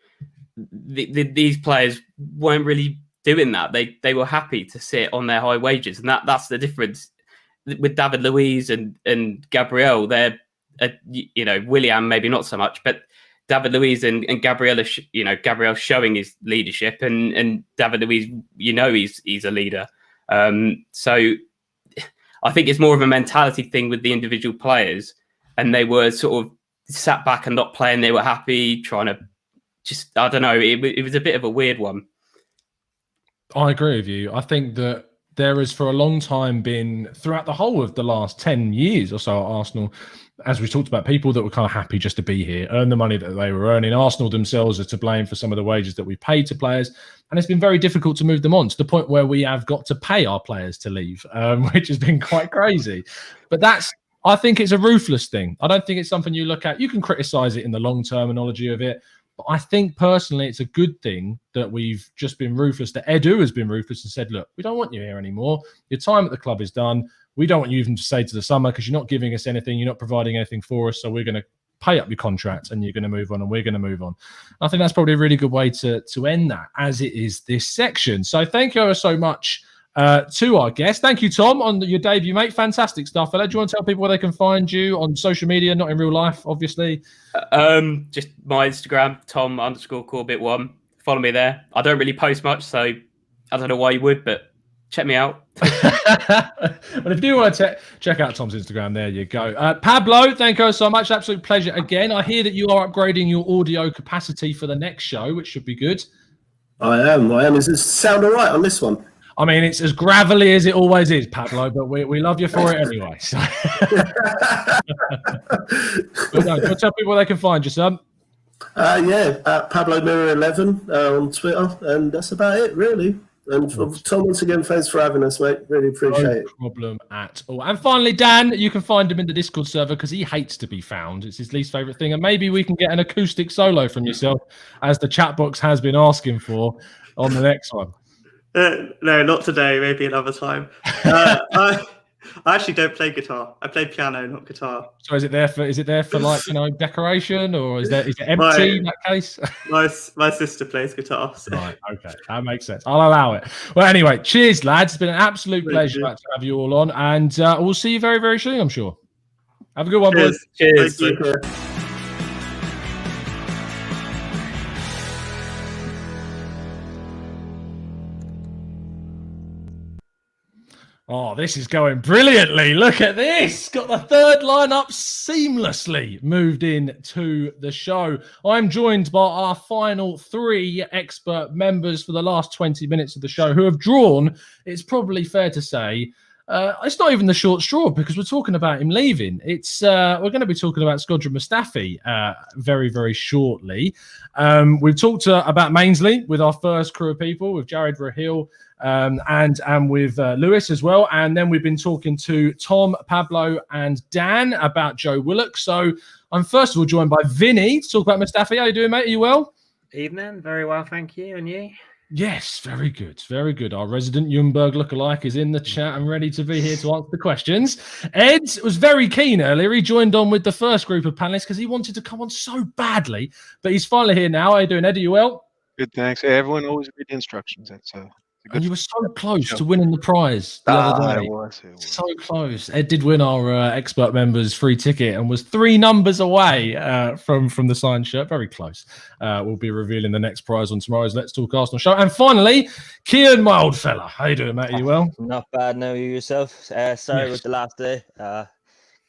[SPEAKER 6] These players weren't really doing that. They were happy to sit on their high wages, and that's the difference with David Luiz and Gabriel. They're Willian maybe not so much, but David Luiz and Gabriel are, Gabriel showing his leadership, and David Luiz, he's a leader. So I think it's more of a mentality thing with the individual players, and they were sort of sat back and not playing. They were happy, trying to I don't know. It was a bit of a weird one.
[SPEAKER 1] I agree with you. I think that there has for a long time been, throughout the whole of the last 10 years or so at Arsenal, as we talked about, people that were kind of happy just to be here, earn the money that they were earning. Arsenal themselves are to blame for some of the wages that we paid to players. And it's been very difficult to move them on to the point where we have got to pay our players to leave, which has been quite crazy. But I think it's a ruthless thing. I don't think it's something you look at. You can criticize it in the long terminology of it. But I think personally, it's a good thing that we've just been ruthless, that Edu has been ruthless and said, look, we don't want you here anymore. Your time at the club is done. We don't want you even to stay to the summer because you're not giving us anything. You're not providing anything for us. So we're going to pay up your contract and you're going to move on and we're going to move on. I think that's probably a really good way to end that, as it is this section. So thank you ever so much to our guest. Thank you, Tom, on your debut, mate. Fantastic stuff. Do you want to tell people where they can find you on social media, not in real life, obviously?
[SPEAKER 6] Just my Instagram, Tom_Corbett1. Follow me there. I don't really post much, so I don't know why you would, but check me out.
[SPEAKER 1] Well, if you do want to check out Tom's Instagram, there you go. Pablo, thank you so much. Absolute pleasure again. I hear that you are upgrading your audio capacity for the next show, which should be good.
[SPEAKER 5] I am. Is it sound all right on this one?
[SPEAKER 1] I mean, it's as gravelly as it always is, Pablo, but we love you for it anyway. So. But no, tell people where they can find you, son.
[SPEAKER 5] Pablo Mirror 11 on Twitter, and that's about it, really. And Tom, once again, thanks for having us, mate. Really appreciate it.
[SPEAKER 1] No problem at all. And finally, Dan, you can find him in the Discord server because he hates to be found. It's his least favourite thing. And maybe we can get an acoustic solo from yourself, as the chat box has been asking for, on the next one.
[SPEAKER 3] No, not today. Maybe another time. I actually don't play guitar. I play piano, not guitar.
[SPEAKER 1] So is it there for like, decoration, or is it empty in that case?
[SPEAKER 3] My sister plays guitar. So.
[SPEAKER 1] Right, okay, that makes sense. I'll allow it. Well, anyway, cheers, lads. It's been an absolute pleasure to have you all on, and we'll see you very, very soon, I'm sure. Have a good one, boys.
[SPEAKER 6] Cheers.
[SPEAKER 1] Oh, this is going brilliantly. Look at this. Got the third lineup seamlessly moved in to the show. I'm joined by our final three expert members for the last 20 minutes of the show who have drawn, it's probably fair to say, it's not even the short straw because we're talking about him leaving. It's we're going to be talking about Shkodran Mustafi very, very shortly. We've talked about Mainsley with our first crew of people, with Jared Rahil, and with Lewis as well. And then we've been talking to Tom, Pablo, and Dan about Joe Willock. So I'm first of all joined by Vinny to talk about Mustafi. How you doing, mate? Are you well?
[SPEAKER 7] Evening. Very well, thank you. And you?
[SPEAKER 1] Yes, very good. Very good. Our resident Ljungberg lookalike is in the chat and ready to be here to answer the questions. Ed was very keen earlier. He joined on with the first group of panelists because he wanted to come on so badly. But he's finally here now. How you doing, Ed? Are you well?
[SPEAKER 8] Good, thanks. Hey, everyone always read the instructions. That's
[SPEAKER 1] and you were so close to winning the prize the other day.
[SPEAKER 8] It was.
[SPEAKER 1] So close. Ed did win our expert members free ticket and was 3 numbers away from the signed shirt. Very close. We'll be revealing the next prize on tomorrow's Let's Talk Arsenal show. And finally, Kian, my old fella. How you doing, mate? Are you well?
[SPEAKER 9] Not bad. No, you yourself. Sorry with the last day. Got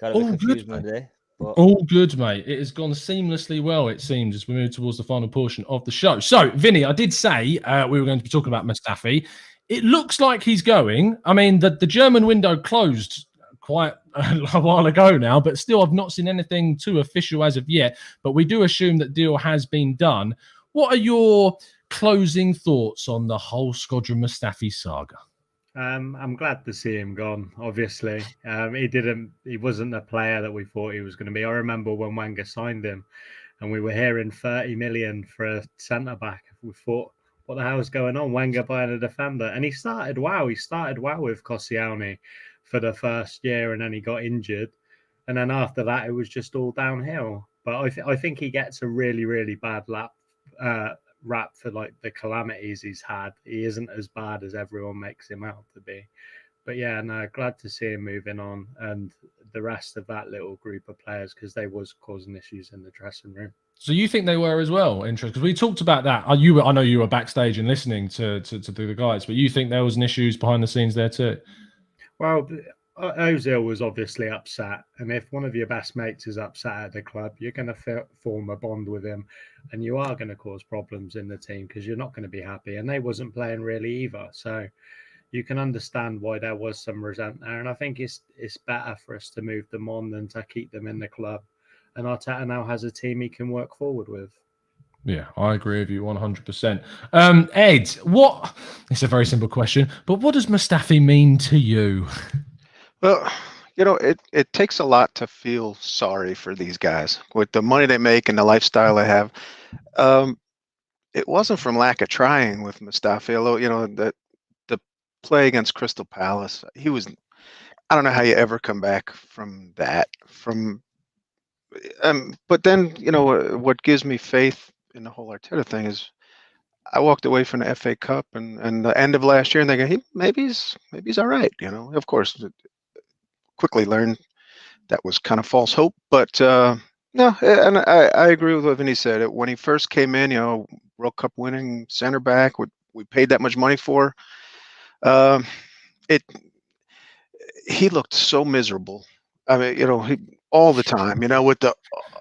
[SPEAKER 9] a bit confused my day. But...
[SPEAKER 1] All good, mate. It has gone seamlessly well, it seems, as we move towards the final portion of the show. So, Vinny, I did say we were going to be talking about Mustafi. It looks like he's going. I mean, the German window closed quite a while ago now, but still I've not seen anything too official as of yet. But we do assume that deal has been done. What are your closing thoughts on the whole Shkodran Mustafi saga?
[SPEAKER 7] I'm glad to see him gone. Obviously, he wasn't the player that we thought he was going to be. I remember when Wenger signed him, and we were hearing 30 million for a centre back. We thought, what the hell is going on? Wenger buying a defender, and he started well. He started well with Koscielny for the first year, and then he got injured, and then after that, it was just all downhill. But I think he gets a really, really bad rap for like the calamities he's had. He isn't as bad as everyone makes him out to be. But yeah, no, glad to see him moving on and the rest of that little group of players because they was causing issues in the dressing room. So
[SPEAKER 1] you think they were as well? Interesting, because we talked about that. I know you were backstage and listening to the guys, but you think there was an issues behind the scenes there too?
[SPEAKER 7] Well, Ozil was obviously upset, and if one of your best mates is upset at the club, you're going to form a bond with him, and you are going to cause problems in the team because you're not going to be happy. And they wasn't playing really either, so you can understand why there was some resentment there. And I think it's better for us to move them on than to keep them in the club. And Arteta now has a team he can work forward with.
[SPEAKER 1] Yeah, I agree with you 100%. Ed, it's a very simple question, but what does Mustafi mean to you?
[SPEAKER 8] Well, it takes a lot to feel sorry for these guys with the money they make and the lifestyle they have. It wasn't from lack of trying with Mustafi, although, the play against Crystal Palace, I don't know how you ever come back from that. But then, what gives me faith in the whole Arteta thing is I walked away from the FA Cup and the end of last year and thinking maybe he's all right. Of course, quickly learned that was kind of false hope. But no, and I agree with what Vinny said. When he first came in, World Cup winning center back, we paid that much money for. He looked so miserable. I mean, he all the time, with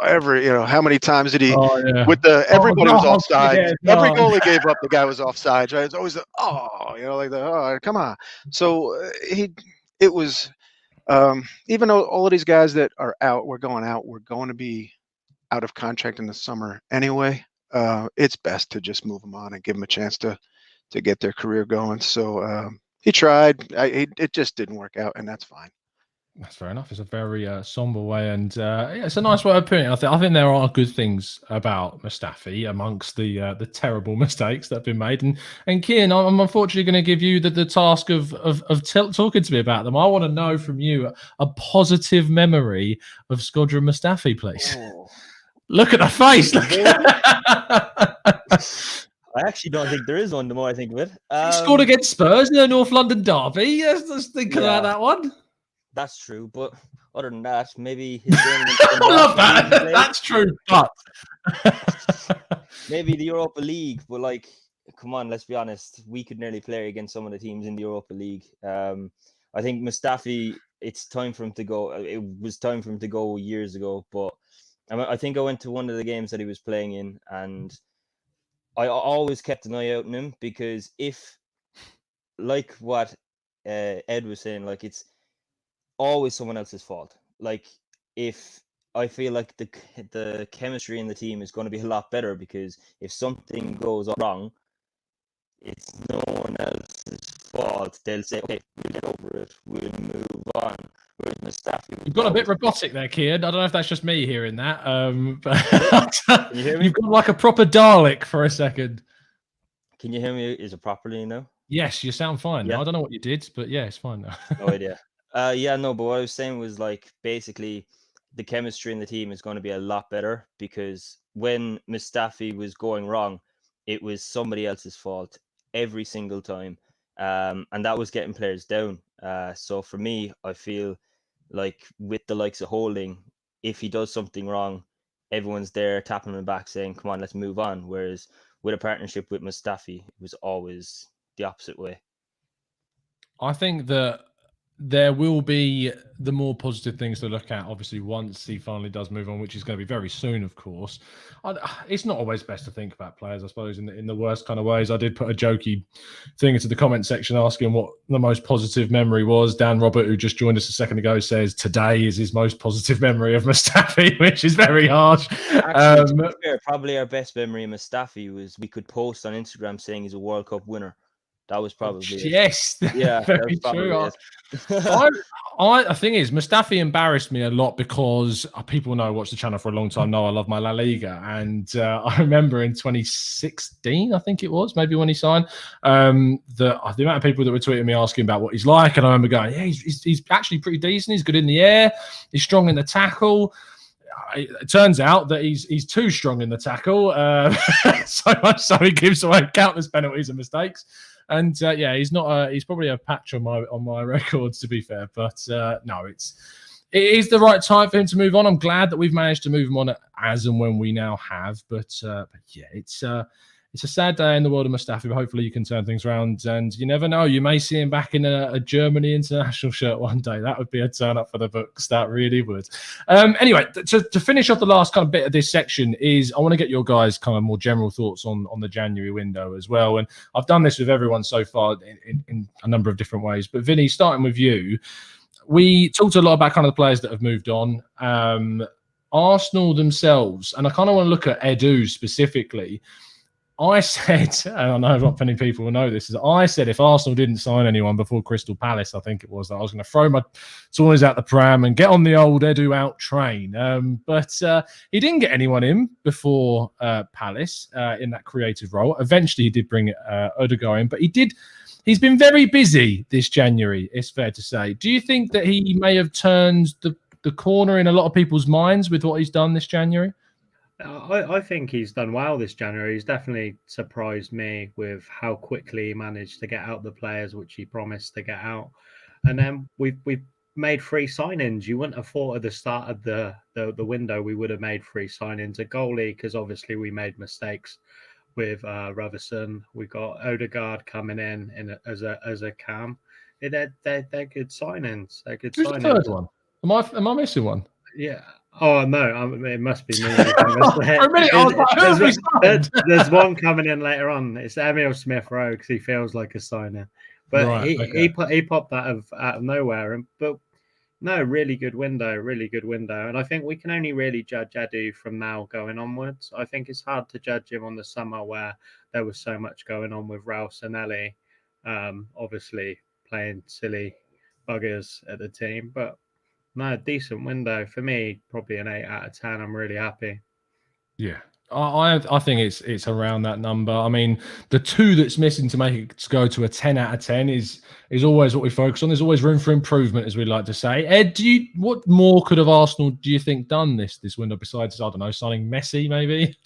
[SPEAKER 8] how many times did he, everybody was offside. Every goal he gave up, the guy was offside. Right? It's always come on. So it was, even though all of these guys that are out, we're going to be out of contract in the summer anyway. It's best to just move them on and give them a chance to get their career going. So he tried. It just didn't work out, and that's fine.
[SPEAKER 1] That's fair enough. It's a very somber way, and it's a nice way of putting it. I think there are good things about Mustafi amongst the terrible mistakes that have been made. And Kian, I'm unfortunately going to give you the task of talking to me about them. I want to know from you a positive memory of Shkodran Mustafi, please.
[SPEAKER 9] Oh.
[SPEAKER 1] Look at the face.
[SPEAKER 9] I actually don't think there is one. The more I think of it,
[SPEAKER 1] he scored against Spurs in the North London derby. Let's think about that one.
[SPEAKER 9] That's true, but other than that, maybe his game
[SPEAKER 1] I love that. That's true, but
[SPEAKER 9] maybe the Europa League. But come on, let's be honest. We could nearly play against some of the teams in the Europa League. I think Mustafi, it's time for him to go. It was time for him to go years ago, but I think I went to one of the games that he was playing in, and I always kept an eye out on him because if, like what Ed was saying, it's always someone else's fault. If I feel like the chemistry in the team is going to be a lot better, because if something goes wrong, it's no one else's fault. They'll say, okay, we'll get over it, we'll move on. Whereas Mustafi,
[SPEAKER 1] you've got a bit robotic there, Kian. I don't know if that's just me hearing that. But
[SPEAKER 9] can you hear me?
[SPEAKER 1] You've got like a proper Dalek for a second.
[SPEAKER 9] Can you hear me? Is it properly now?
[SPEAKER 1] Yes, you sound fine.
[SPEAKER 9] Yeah.
[SPEAKER 1] I don't know what you did, but yeah, it's fine now.
[SPEAKER 9] No idea. But what I was saying was basically the chemistry in the team is going to be a lot better, because when Mustafi was going wrong, it was somebody else's fault every single time. And that was getting players down. So for me, I feel like with the likes of Holding, if he does something wrong, everyone's there tapping him back saying, come on, let's move on. Whereas with a partnership with Mustafi, it was always the opposite way. I
[SPEAKER 1] think that there will be the more positive things to look at, obviously, once he finally does move on, which is going to be very soon, of course. It's not always best to think about players, I suppose, in the worst kind of ways. I did put a jokey thing into the comment section asking what the most positive memory was. Dan Robert, who just joined us a second ago, says today is his most positive memory of Mustafi, which is very harsh.
[SPEAKER 9] Actually, to be fair, probably our best memory of Mustafi was we could post on Instagram saying he's a World Cup winner. That was probably
[SPEAKER 1] yes,
[SPEAKER 9] yeah,
[SPEAKER 1] very true. The thing is, Mustafi embarrassed me a lot because people watch the channel for a long time know I love my La Liga, and I remember in 2016, I think it was, maybe when he signed, the amount of people that were tweeting me asking about what he's like, and I remember going, yeah, he's actually pretty decent. He's good in the air. He's strong in the tackle. It turns out that he's too strong in the tackle, so much so he gives away countless penalties and mistakes. And he's not. He's probably a patch on my records, to be fair. But no, it is the right time for him to move on. I'm glad that we've managed to move him on as and when we now have. But yeah, it's it's a sad day in the world of Mustafi, but hopefully you can turn things around. And you never know, you may see him back in a Germany international shirt one day. That would be a turn up for the books. That really would. Anyway, to finish off the last kind of bit of this section is I want to get your guys' kind of more general thoughts on the January window as well. And I've done this with everyone so far in a number of different ways. But Vinny, starting with you, we talked a lot about kind of the players that have moved on. Arsenal themselves, and I kind of want to look at Edu specifically. I said, and I know not many people will know this, is I said if Arsenal didn't sign anyone before Crystal Palace, I think it was, that I was going to throw my toys out the pram and get on the old Edu out train. But he didn't get anyone in before Palace in that creative role. Eventually, he did bring Odegaard in, but he's been very busy this January, it's fair to say. Do you think that he may have turned the corner in a lot of people's minds with what he's done this January?
[SPEAKER 7] I think he's done well this January. He's definitely surprised me with how quickly he managed to get out the players which he promised to get out. And then we've made 3 signings. You wouldn't have thought at the start of the window we would have made 3 signings. A goalie, because obviously we made mistakes with Roverson. We got Odegaard coming in as a cam. They're good signings. They're good
[SPEAKER 1] Who's
[SPEAKER 7] signings.
[SPEAKER 1] the third one? Am I missing one?
[SPEAKER 7] Yeah. Oh no, it must be me. There's one coming in later on. It's Emil Smith Rowe because he feels like a signer, but
[SPEAKER 1] Right,
[SPEAKER 7] he popped out of nowhere. But no, really good window, and I think we can only really judge Edu from now going onwards. I think it's hard to judge him on the summer where there was so much going on with Rouse and Ellie, obviously playing silly buggers at the team, but. No, decent window for me. Probably an 8 out of 10. I'm really happy.
[SPEAKER 1] Yeah, I think it's around that number. I mean, the 2 that's missing to make it go to a 10 out of 10 is always what we focus on. There's always room for improvement, as we like to say. Ed, what more could have Arsenal, do you think, done this window besides, I don't know, signing Messi maybe?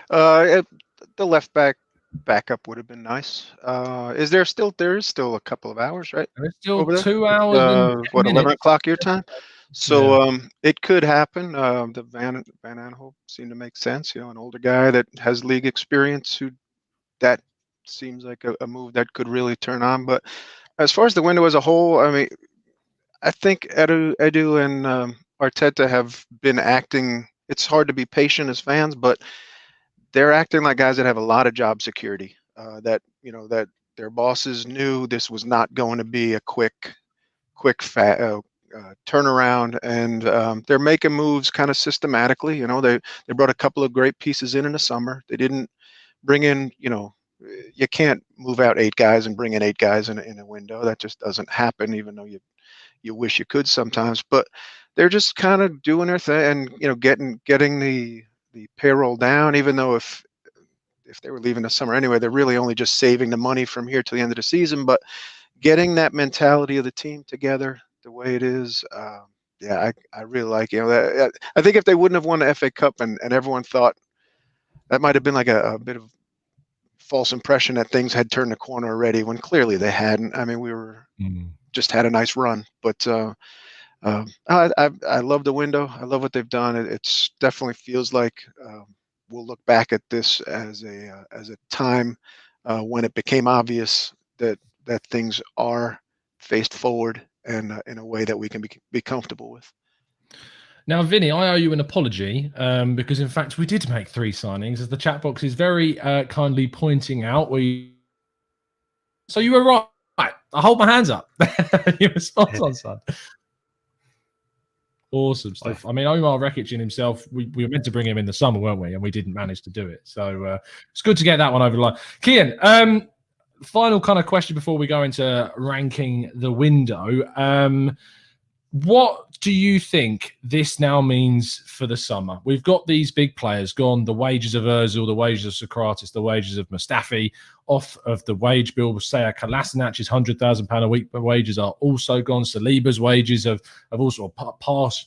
[SPEAKER 8] The left backup would have been nice. There is still a couple of hours, right?
[SPEAKER 1] There's still 2 hours and
[SPEAKER 8] 11 o'clock your time. So it could happen. The Van Aanholt seemed to make sense. An older guy that has league experience, that seems like a move that could really turn on. But as far as the window as a whole, I mean, I think Edu and Arteta have been acting. It's hard to be patient as fans, but they're acting like guys that have a lot of job security, that their bosses knew this was not going to be a quick turnaround, and they're making moves kind of systematically. They brought a couple of great pieces in the summer. They didn't bring in, you can't move out 8 guys and bring in 8 guys in a window. That just doesn't happen, even though you wish you could sometimes. But they're just kind of doing their thing and getting the payroll down, even though if they were leaving the summer anyway, they're really only just saving the money from here to the end of the season. But getting that mentality of the team together the way it is, I really like that. I think if they wouldn't have won the FA Cup and everyone thought that might have been like a bit of false impression that things had turned the corner already, when clearly they hadn't. I mean, we were just had a nice run, but I love the window. I love what they've done. It's definitely feels like we'll look back at this as a time when it became obvious that things are faced forward and in a way that we can be comfortable with.
[SPEAKER 1] Now, Vinny, I owe you an apology because, in fact, we did make 3 signings, as the chat box is very kindly pointing out. So you were right. I hold my hands up. You were spot on, son. Awesome stuff. I mean, Omar Rekic in himself, we were meant to bring him in the summer, weren't we? And we didn't manage to do it. So it's good to get that one over the line. Kian, final kind of question before we go into ranking the window. What do you think this now means for the summer? We've got these big players gone, the wages of Ozil, the wages of Socrates, the wages of Mustafi, off of the wage bill. Seya Kolasinac's £100,000 a week wages are also gone. Saliba's wages have also part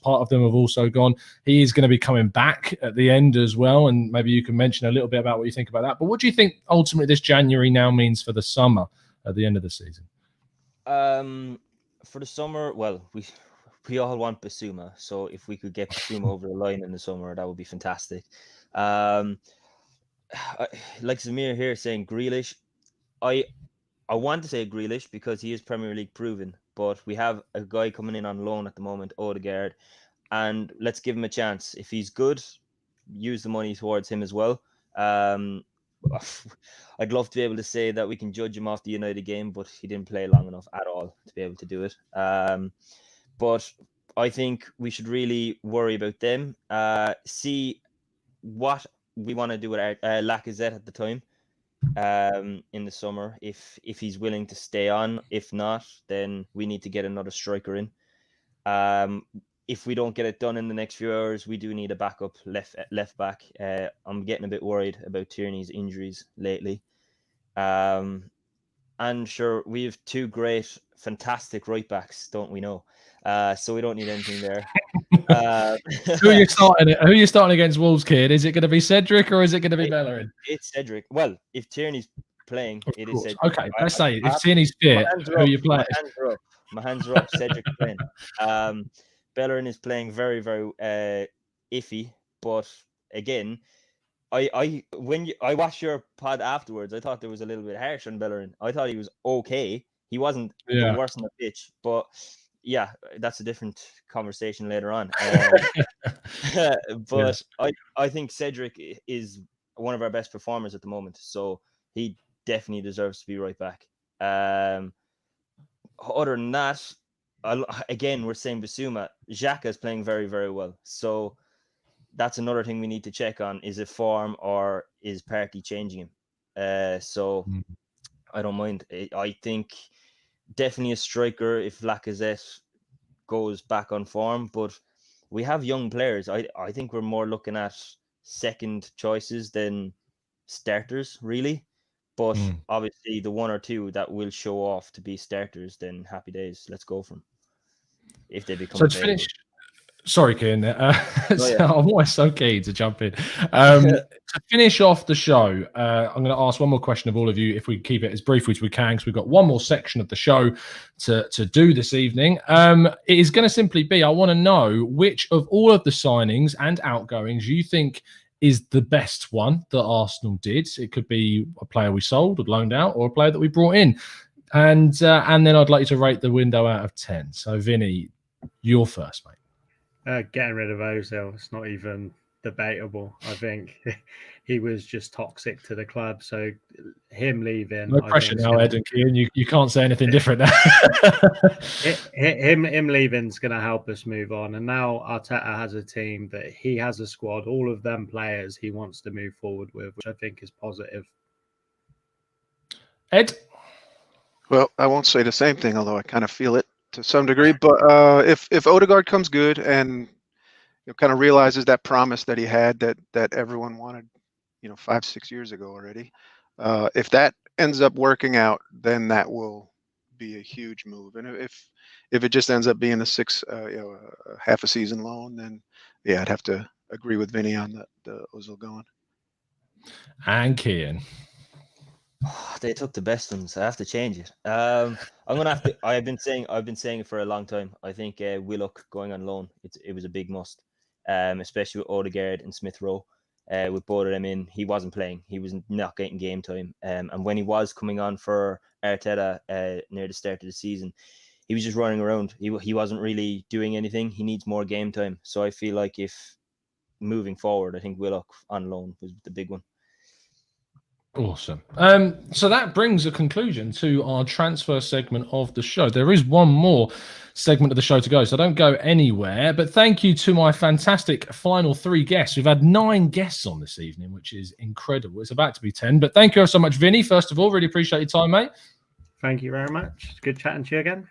[SPEAKER 1] of them have also gone. He is going to be coming back at the end as well, and maybe you can mention a little bit about what you think about that. But what do you think ultimately this January now means for the summer at the end of the season?
[SPEAKER 9] For the summer, well, we all want Basuma, so if we could get Basuma over the line in the summer, that would be fantastic. like Samir here saying Grealish, I want to say Grealish because he is Premier League proven, but we have a guy coming in on loan at the moment, Odegaard, and let's give him a chance. If he's good, use the money towards him as well. I'd love to be able to say that we can judge him off the United game, but he didn't play long enough at all to be able to do it. But I think we should really worry about them. See what we want to do with Lacazette at the time in the summer. If he's willing to stay on, if not, then we need to get another striker in. If we don't get it done in the next few hours, we do need a backup left back. I'm getting a bit worried about Tierney's injuries lately. And sure, we have two great, fantastic right backs, don't we know? So we don't need anything there.
[SPEAKER 1] Who are you starting against Wolves, kid? Is it going to be Cedric or is it going to be Bellerin?
[SPEAKER 9] It's Cedric. Well, if Tierney's playing, it is Cedric.
[SPEAKER 1] Okay, let's say if Tierney's fit, who are you playing?
[SPEAKER 9] My hands are up. Cedric's playing. Bellerin is playing very, very iffy. But again, I watched your pod afterwards, I thought there was a little bit harsh on Bellerin. I thought he was okay. He wasn't the worst on the pitch, but yeah, that's a different conversation later on. But I think Cedric is one of our best performers at the moment, so he definitely deserves to be right back. Other than that, again, we're saying Bissouma. Xhaka is playing very, very well. So that's another thing we need to check on. Is it form or is Partey changing him? I don't mind. I think definitely a striker if Lacazette goes back on form. But we have young players. I think we're more looking at second choices than starters, really. But obviously the one or two that will show off to be starters, then happy days. Let's go for them. If they become
[SPEAKER 1] so to finish, sorry, Kieran. I'm always so keen to jump in. To finish off the show, I'm going to ask one more question of all of you, if we keep it as brief as we can, because we've got one more section of the show to do this evening. It is going to simply be, I want to know which of all of the signings and outgoings you think is the best one that Arsenal did. It could be a player we sold or loaned out, or a player that we brought in. And then I'd like you to rate the window out of 10. So, Vinny, you're first, mate.
[SPEAKER 7] Getting rid of Ozil, it's not even debatable. I think he was just toxic to the club. So him leaving.
[SPEAKER 1] No pressure now, Ed and Kean. You can't say anything different now.
[SPEAKER 7] him leaving is going to help us move on. And now Arteta has a team that he has a squad, all of them players he wants to move forward with, which I think is positive.
[SPEAKER 1] Ed?
[SPEAKER 8] Well, I won't say the same thing, although I kind of feel it to some degree. But if Odegaard comes good and kind of realizes that promise that he had that everyone wanted, 5-6 years ago already, if that ends up working out, then that will be a huge move. And if it just ends up being a half a season loan, then yeah, I'd have to agree with Vinny on the Ozil going.
[SPEAKER 1] And Kian.
[SPEAKER 9] They took the best ones. I have to change it. I'm gonna have to. I've been saying it for a long time. I think Willock going on loan. It was a big must, especially with Odegaard and Smith Rowe. With both of them in, he wasn't playing. He was not getting game time. And when he was coming on for Arteta near the start of the season, he was just running around. He wasn't really doing anything. He needs more game time. So I feel like if moving forward, I think Willock on loan was the big one.
[SPEAKER 1] Awesome. So that brings a conclusion to our transfer segment of the show. There is one more segment of the show to go, so don't go anywhere. But thank you to my fantastic final 3 guests. We've had 9 guests on this evening, which is incredible. It's about to be 10. But thank you so much, Vinny. First of all, really appreciate your time, mate.
[SPEAKER 7] Thank you very much. It's good chatting to you again.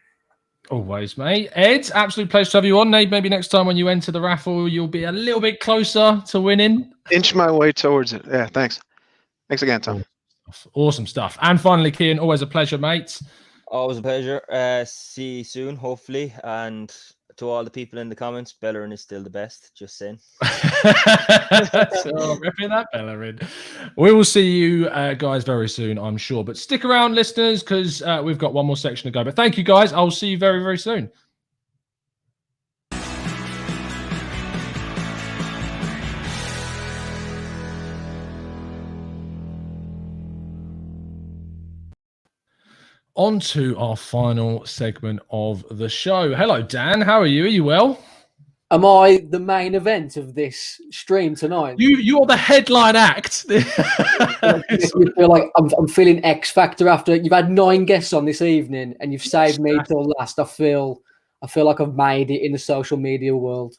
[SPEAKER 1] Always, mate. Ed, absolute pleasure to have you on. Maybe next time when you enter the raffle, you'll be a little bit closer to winning.
[SPEAKER 8] Inch my way towards it. Yeah, thanks. Thanks again, Tom.
[SPEAKER 1] Awesome stuff. And finally, Kian, always a pleasure, mate.
[SPEAKER 9] Always a pleasure. See you soon, hopefully. And to all the people in the comments, Bellerin is still the best. Just saying.
[SPEAKER 1] So, ripping that Bellerin. We will see you guys very soon, I'm sure. But stick around, listeners, because we've got one more section to go. But thank you, guys. I'll see you very, very soon. On to our final segment of the show. Hello, Dan. How are you? Are you well?
[SPEAKER 10] Am I the main event of this stream tonight?
[SPEAKER 1] You're the headline act.
[SPEAKER 10] You feel like I'm feeling X Factor after you've had 9 guests on this evening and you've saved me till last. I feel like I've made it in the social media world.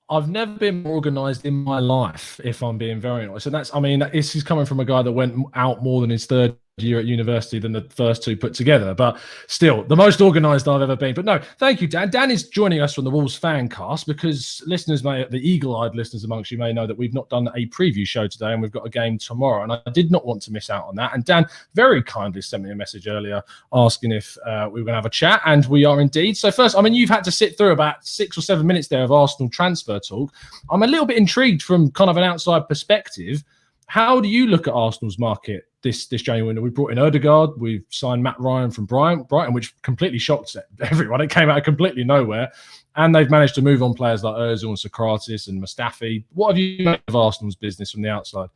[SPEAKER 1] I've never been more organised in my life, if I'm being very honest. And this is coming from a guy that went out more than his third year at university than the first 2 put together, but still the most organised I've ever been. But no, thank you, Dan. Dan is joining us from the Wolves fan cast because the eagle-eyed listeners amongst you may know that we've not done a preview show today and we've got a game tomorrow, and I did not want to miss out on that. And Dan very kindly sent me a message earlier asking if we were going to have a chat, and we are indeed. So first, you've had to sit through about 6 or 7 minutes there of Arsenal transfer talk. I'm a little bit intrigued from kind of an outside perspective. How do you look at Arsenal's market this January window? We brought in Ødegaard, we've signed Matt Ryan from Brighton, which completely shocked everyone. It came out of completely nowhere. And they've managed to move on players like Ozil and Socrates and Mustafi. What have you made of Arsenal's business from the outside?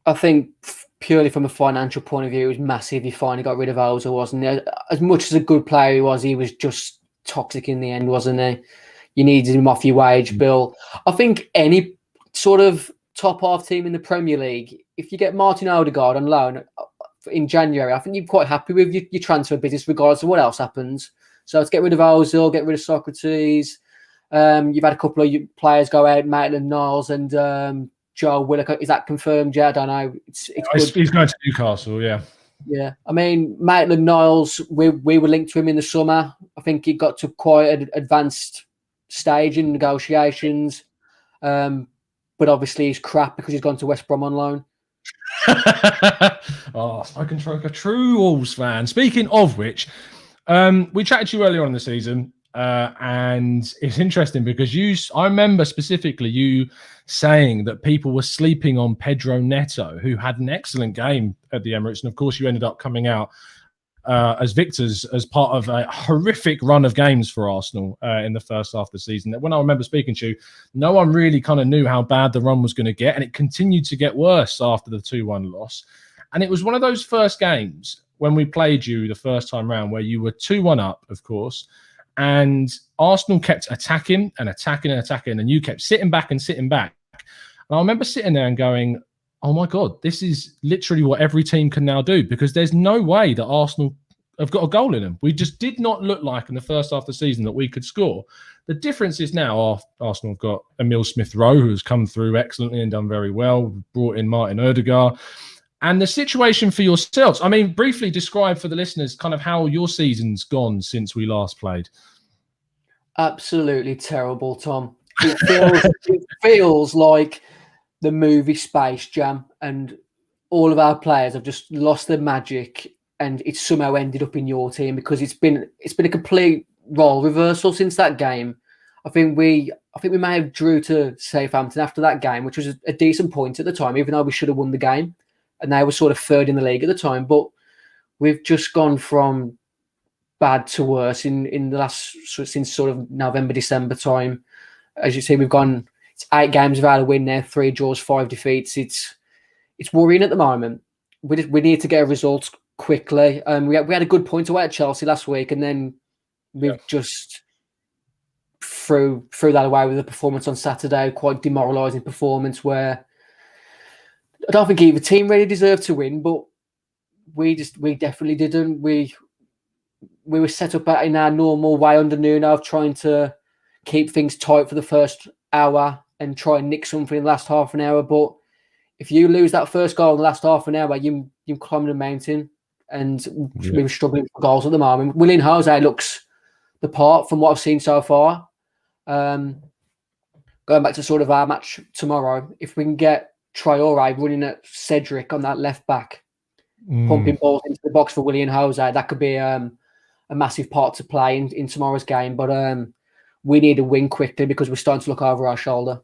[SPEAKER 10] I think purely from a financial point of view, it was massive. You finally got rid of Ozil, wasn't he? As much as a good player he was just toxic in the end, wasn't he? You needed him off your wage bill. I think any sort of top half team in the Premier League, if you get Martin Ødegaard on loan in January, I think you're quite happy with your transfer business regardless of what else happens. So let's get rid of Ozil, get rid of Socrates. You've had a couple of players go out, Maitland-Niles and Joe Willock. Is that confirmed yet? I don't know.
[SPEAKER 1] He's going to Newcastle, yeah.
[SPEAKER 10] Yeah. Maitland-Niles, we were linked to him in the summer. I think he got to quite an advanced stage in negotiations. But obviously he's crap because he's gone to West Brom on loan.
[SPEAKER 1] Spoken like a true Wolves fan. Speaking of which, we chatted to you earlier on in the season, and it's interesting because I remember specifically you saying that people were sleeping on Pedro Neto, who had an excellent game at the Emirates, and of course you ended up coming out as victors as part of a horrific run of games for Arsenal in the first half of the season. When I remember speaking to you, no one really kind of knew how bad the run was going to get, and it continued to get worse after the 2-1 loss. And it was one of those first games when we played you the first time round where you were 2-1 up, of course, and Arsenal kept attacking, and you kept sitting back. And I remember sitting there and going, oh my God, this is literally what every team can now do, because there's no way that Arsenal have got a goal in them. We just did not look like in the first half of the season that we could score. The difference is now Arsenal have got Emile Smith-Rowe, who has come through excellently and done very well. We've brought in Martin Ødegaard. And the situation for yourselves, briefly describe for the listeners kind of how your season's gone since we last played.
[SPEAKER 10] Absolutely terrible, Tom. It feels like the movie Space Jam, and all of our players have just lost their magic, and it's somehow ended up in your team because it's been a complete role reversal since that game. I think we may have drew to Southampton after that game, which was a decent point at the time, even though we should have won the game, and they were sort of third in the league at the time. But we've just gone from bad to worse in the since sort of November, December time. As you see, we've gone. It's 8 games without a win there, 3 draws, 5 defeats. It's worrying at the moment. We need to get results quickly. We had a good point away at Chelsea last week, and then we've just threw that away with a performance on Saturday, quite demoralising performance where I don't think either team really deserved to win, but we definitely didn't. We were set up in our normal way under Nuno of trying to keep things tight for the first hour and try and nick something in the last half an hour. But if you lose that first goal in the last half an hour, you climb the mountain. And we were struggling for goals at the moment. William Jose looks the part from what I've seen so far. Going back to sort of our match tomorrow, if we can get Traore running at Cedric on that left back, pumping balls into the box for William Jose, that could be a massive part to play in tomorrow's game. But we need a win quickly because we're starting to look over our shoulder.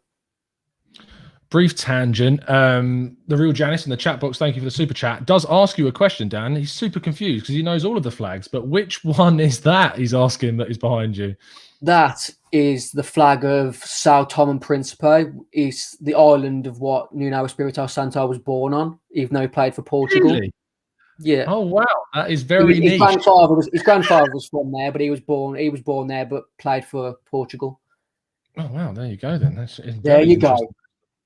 [SPEAKER 1] Brief tangent. The real Janice in the chat box, thank you for the super chat, does ask you a question, Dan. He's super confused because he knows all of the flags, but which one is that he's asking that is behind you?
[SPEAKER 10] That is the flag of Sao Tome and Principe. It's the island of what Nuno Espirito Santo was born on, even though he played for Portugal.
[SPEAKER 1] Really?
[SPEAKER 10] Yeah.
[SPEAKER 1] Oh wow, that is very
[SPEAKER 10] His
[SPEAKER 1] niche.
[SPEAKER 10] grandfather was from there, but he was born there, but played for Portugal.
[SPEAKER 1] Oh wow, there you go then. That's
[SPEAKER 10] There you go.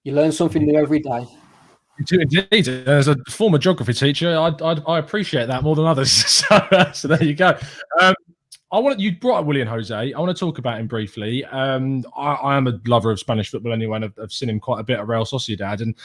[SPEAKER 10] You learn something new every day.
[SPEAKER 1] Indeed, as a former geography teacher, I appreciate that more than others. So there you go. You brought up Willian Jose. I want to talk about him briefly. I am a lover of Spanish football anyway, and I've seen him quite a bit at Real Sociedad, and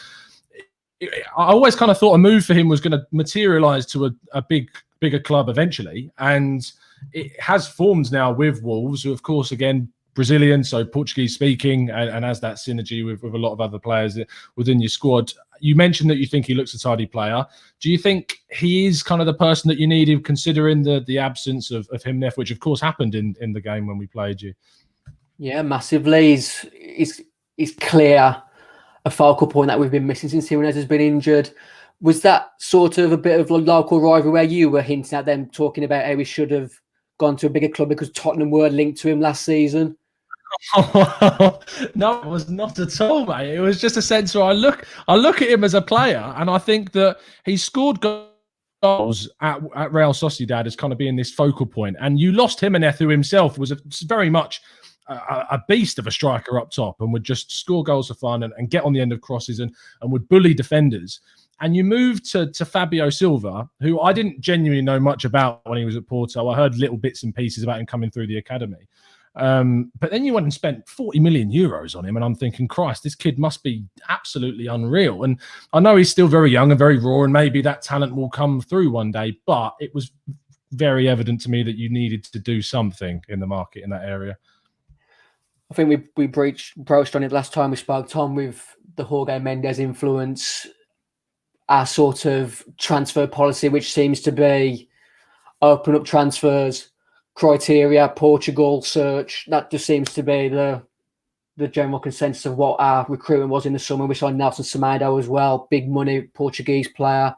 [SPEAKER 1] I always kind of thought a move for him was going to materialise to a bigger club eventually, and it has formed now with Wolves, who of course again Brazilian, so Portuguese speaking, and has that synergy with a lot of other players within your squad. You mentioned that you think he looks a tidy player. Do you think he is kind of the person that you needed, considering the absence of Jimenez, which of course happened in the game when we played you?
[SPEAKER 10] Yeah, massively. He's clear a focal point that we've been missing since Jimenez has been injured. Was that sort of a bit of a local rivalry where you were hinting at them talking about how he should have gone to a bigger club because Tottenham were linked to him last season?
[SPEAKER 1] No, it was not at all, mate. It was just a sense where I look at him as a player, and I think that he scored goals at Real Sociedad as kind of being this focal point. And you lost Jimenez, who himself was very much a beast of a striker up top and would just score goals for fun and get on the end of crosses and would bully defenders. And you moved to Fabio Silva, who I didn't genuinely know much about when he was at Porto. I heard little bits and pieces about him coming through the academy. But then you went and spent 40 million euros on him, and I'm thinking, Christ, this kid must be absolutely unreal. And I know he's still very young and very raw, and maybe that talent will come through one day, but it was very evident to me that you needed to do something in the market in that area.
[SPEAKER 10] I think we broached on it last time we spoke, Tom, with the Jorge Mendes influence, our sort of transfer policy, which seems to be open up transfers, criteria, Portugal search. That just seems to be the general consensus of what our recruitment was in the summer. We saw Nelson Semedo as well, big money Portuguese player.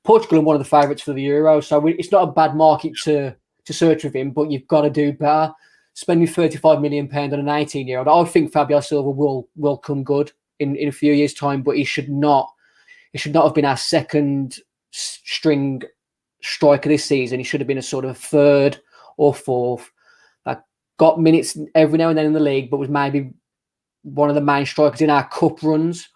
[SPEAKER 10] Portugal are one of the favourites for the Euro, so it's not a bad market to search with him, but you've got to do better. Spending £35 million on an 18-year-old, I think Fabio Silva will come good in a few years' time, but he should not have been our second string striker this season. He should have been a sort of third or fourth. Got minutes every now and then in the league, but was maybe one of the main strikers in our cup runs.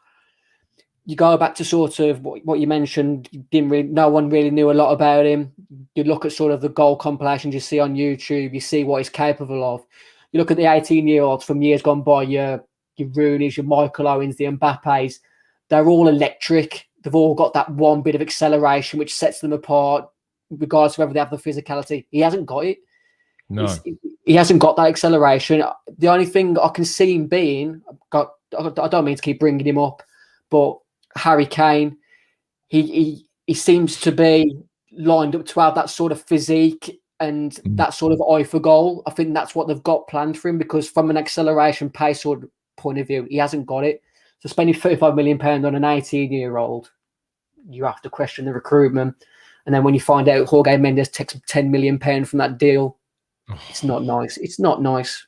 [SPEAKER 10] You go back to sort of what you mentioned, no one really knew a lot about him. You look at sort of the goal compilations you see on YouTube, you see what he's capable of. You look at the 18-year-olds from years gone by, your Rooney's, your Michael Owens, the Mbappes, they're all electric. They've all got that one bit of acceleration which sets them apart, regardless of whether they have the physicality. He hasn't got it.
[SPEAKER 1] No.
[SPEAKER 10] He hasn't got that acceleration. The only thing I can see him being, I don't mean to keep bringing him up, but Harry Kane, he seems to be lined up to have that sort of physique and that sort of eye for goal. I think that's what they've got planned for him, because from an acceleration pace sort of point of view, he hasn't got it. So spending £35 million on an 18-year-old, you have to question the recruitment. And then when you find out Jorge Mendes takes £10 million from that deal, it's not nice. It's not nice.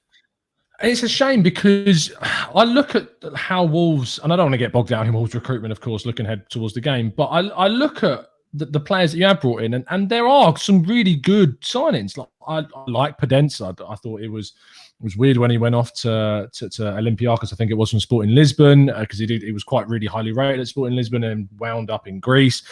[SPEAKER 1] It's a shame, because I look at how Wolves, and I don't want to get bogged down in Wolves recruitment, of course, looking ahead towards the game, but I look at the players that you have brought in, and there are some really good signings. Like I like Podence. I thought it was weird when he went off to Olympiacos. I think it was from Sporting Lisbon, because he was quite really highly rated at Sporting Lisbon and wound up in Greece.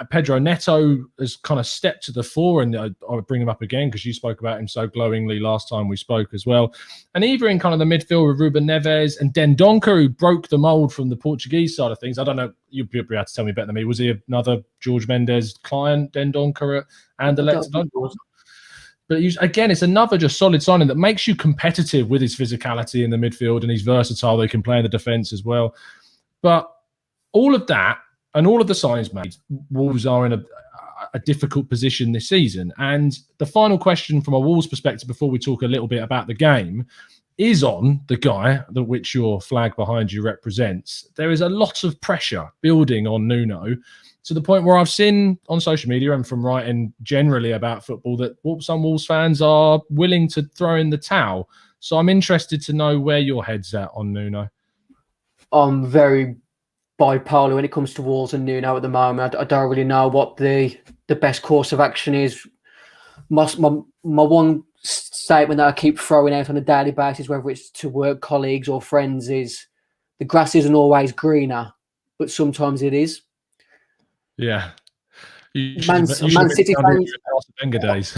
[SPEAKER 1] Pedro Neto has kind of stepped to the fore, and I'll bring him up again because you spoke about him so glowingly last time we spoke as well. And either in kind of the midfield with Ruben Neves and Dendoncker, who broke the mould from the Portuguese side of things. I don't know, you'll be able to tell me better than me. Was he another George Mendes client, Dendoncker at Anderlecht? But again, it's another just solid signing that makes you competitive with his physicality in the midfield, and he's versatile. They can play in the defence as well. But all of that, and all of the signings made, Wolves are in a difficult position this season. And the final question from a Wolves perspective, before we talk a little bit about the game, is on the guy that which your flag behind you represents. There is a lot of pressure building on Nuno, to the point where I've seen on social media and from writing generally about football that some Wolves fans are willing to throw in the towel. So I'm interested to know where your head's at on Nuno.
[SPEAKER 10] I'm very bipolar when it comes to Wolves and Nuno at the moment. I don't really know what the best course of action is. My one statement that I keep throwing out on a daily basis, whether it's to work colleagues or friends, is the grass isn't always greener, but sometimes it is.
[SPEAKER 1] Yeah.
[SPEAKER 10] Man City fans.
[SPEAKER 1] Wenger days.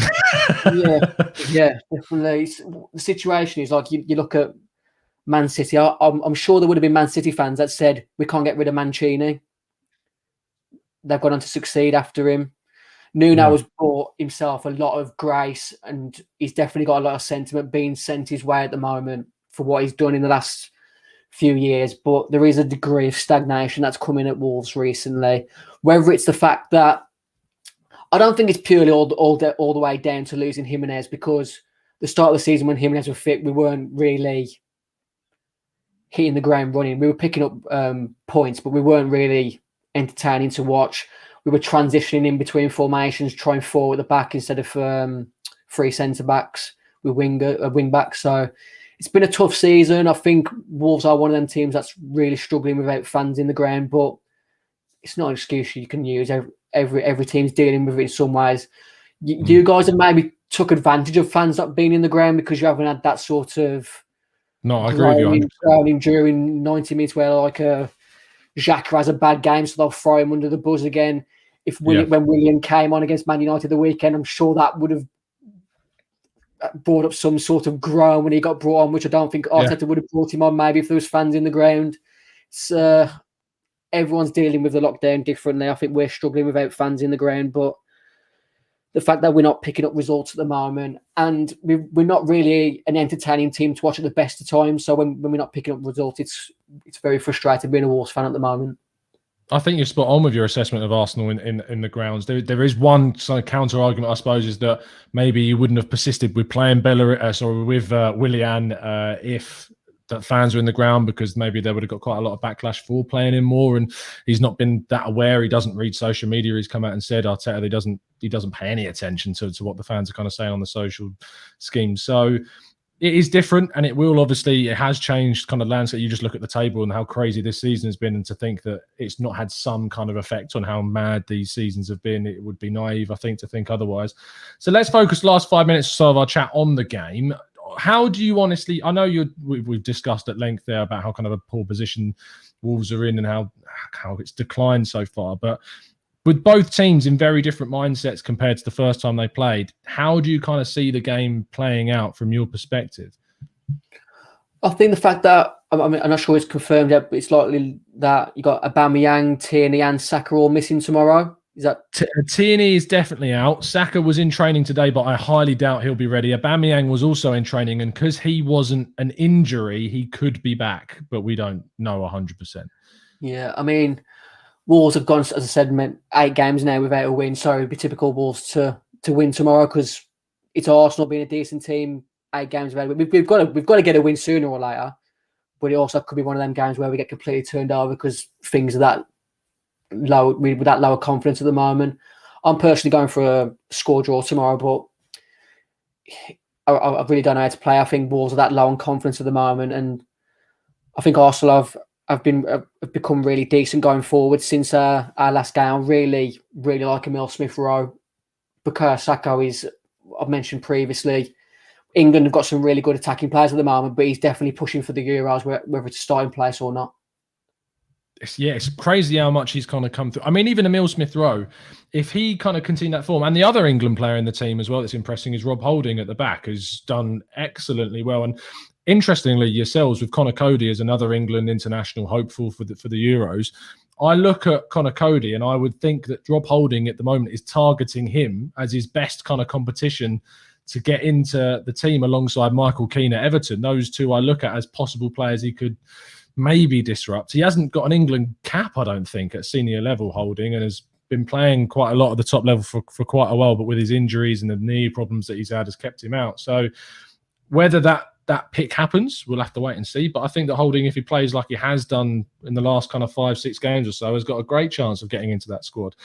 [SPEAKER 10] yeah, definitely. The situation is like you look at Man City. I'm sure there would have been Man City fans that said we can't get rid of Mancini. They've gone on to succeed after him. Nuno has brought himself a lot of grace, and he's definitely got a lot of sentiment being sent his way at the moment for what he's done in the last few years. But there is a degree of stagnation that's coming at Wolves recently. Whether it's the fact that I don't think it's purely all the way down to losing Jimenez, because the start of the season when Jimenez were fit, we weren't really hitting the ground running. We were picking up points, but we weren't really entertaining to watch. We were transitioning in between formations, trying 4 at the back instead of 3 centre backs with wing backs. So it's been a tough season. I think Wolves are one of them teams that's really struggling without fans in the ground, but it's not an excuse you can use. Every team's dealing with it in some ways. You guys have maybe took advantage of fans not being in the ground because you haven't had that sort of
[SPEAKER 1] I agree with you.
[SPEAKER 10] During 90 minutes where like Xhaka has a bad game, so they'll throw him under the bus again. When William came on against Man United the weekend, I'm sure that would have brought up some sort of groan when he got brought on, which I don't think Arteta would have brought him on maybe if there was fans in the ground. It's everyone's dealing with the lockdown differently. I think we're struggling without fans in the ground, but the fact that we're not picking up results at the moment, and we're not really an entertaining team to watch at the best of times. So when we're not picking up results, it's very frustrating being a Wolves fan at the moment.
[SPEAKER 1] I think you're spot on with your assessment of Arsenal in the grounds. There is one sort of counter argument, I suppose, is that maybe you wouldn't have persisted with playing with Willian if that fans were in the ground, because maybe they would have got quite a lot of backlash for playing him more, and he's not been that aware. He doesn't read social media. He's come out and said Arteta he doesn't pay any attention to what the fans are kind of saying on the social scheme. So it is different, and it has changed kind of landscape. You just look at the table and how crazy this season has been, and to think that it's not had some kind of effect on how mad these seasons have been, it would be naive, I think, to think otherwise. So let's focus the last 5 minutes or so of our chat on the game. How do you honestly, I know we've discussed at length there about how kind of a poor position Wolves are in and how it's declined so far, but with both teams in very different mindsets compared to the first time they played, how do you kind of see the game playing out from your perspective?
[SPEAKER 10] I think the fact that, I'm not sure it's confirmed yet, but it's likely that you got Aubameyang, Tierney and Saka all missing tomorrow. Is that
[SPEAKER 1] Tierney is definitely out. Saka was in training today, but I highly doubt he'll be ready. Aubameyang was also in training, and because he wasn't an injury, he could be back, but we don't know 100%.
[SPEAKER 10] Yeah, I mean, Wolves have gone, as I said, 8 games now without a win, so it'd be typical Wolves to win tomorrow, because it's Arsenal being a decent team. 8 games without a win. We've got to get a win sooner or later, but it also could be one of them games where we get completely turned over because things are that low, with that lower confidence at the moment. I'm personally going for a score draw tomorrow, but I really don't know how to play. I think Wolves are that low on confidence at the moment, and I think Arsenal have become really decent going forward since our last game. I really like Emile Smith-Rowe. Bukayo Saka is, I've mentioned previously, England have got some really good attacking players at the moment, but he's definitely pushing for the Euros, whether it's a starting place or not.
[SPEAKER 1] It's crazy how much he's kind of come through. I mean, even Emile Smith-Rowe, if he kind of continued that form, and the other England player in the team as well that's impressing is Rob Holding at the back, who's done excellently well. And interestingly, yourselves with Connor Cody as another England international hopeful for the Euros, I look at Connor Cody and I would think that Rob Holding at the moment is targeting him as his best kind of competition to get into the team alongside Michael Keane at Everton. Those two I look at as possible players he could maybe disrupt. He hasn't got an England cap, I don't think, at senior level, Holding, and has been playing quite a lot at the top level for quite a while, but with his injuries and the knee problems that he's had has kept him out. So whether that pick happens, we'll have to wait and see. But I think that Holding, if he plays like he has done in the last kind of 5-6 games or so, has got a great chance of getting into that squad.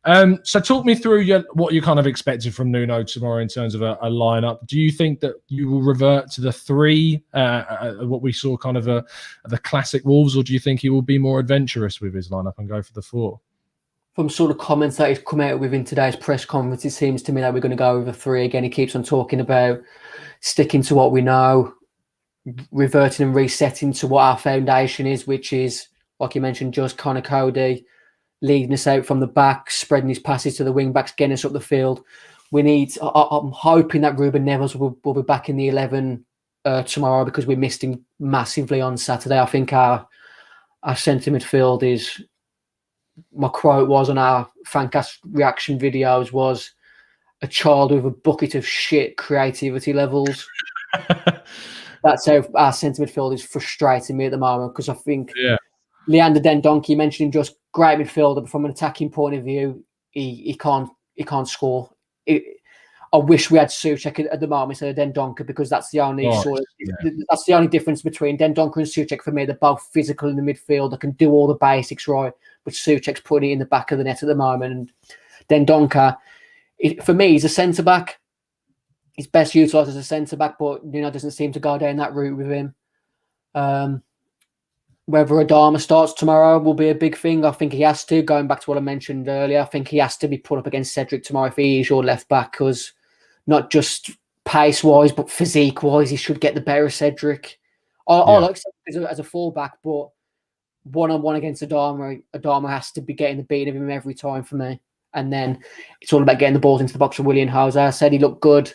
[SPEAKER 1] So talk me through what you kind of expected from Nuno tomorrow in terms of a lineup. Do you think that you will revert to the 3, what we saw kind of the classic Wolves, or do you think he will be more adventurous with his lineup and go for the 4?
[SPEAKER 10] From sort of comments that he's come out with in today's press conference, it seems to me that we're going to go with a 3 again. He keeps on talking about sticking to what we know, reverting and resetting to what our foundation is, which is, like you mentioned, just Connor Cody, leading us out from the back, spreading his passes to the wing backs, getting us up the field. I'm hoping that Ruben Neves will be back in the 11 tomorrow, because we missed him massively on Saturday. I think our centre midfield is, my quote was on our Fancast reaction videos, was a child with a bucket of shit creativity levels. That's how our centre midfield is frustrating me at the moment, because I think Leander Dendoncker, you mentioned him, just great midfielder, but from an attacking point of view, he can't score. I wish we had Souček at the moment instead of Dendoncker, because that's the only that's the only difference between Dendoncker and Souček for me. They're both physical in the midfield. They can do all the basics right, but Souček's putting it in the back of the net at the moment. And Dendoncker, for me, he's a centre back. He's best utilised as a centre back, but doesn't seem to go down that route with him. Whether Adama starts tomorrow will be a big thing. I think he has to. Going back to what I mentioned earlier, I think he has to be put up against Cedric tomorrow if he is your left back, because not just pace-wise, but physique-wise, he should get the better of Cedric. I like Cedric as a full-back, but one-on-one against Adama has to be getting the beat of him every time for me. And then it's all about getting the balls into the box for William Jose. I said he looked good.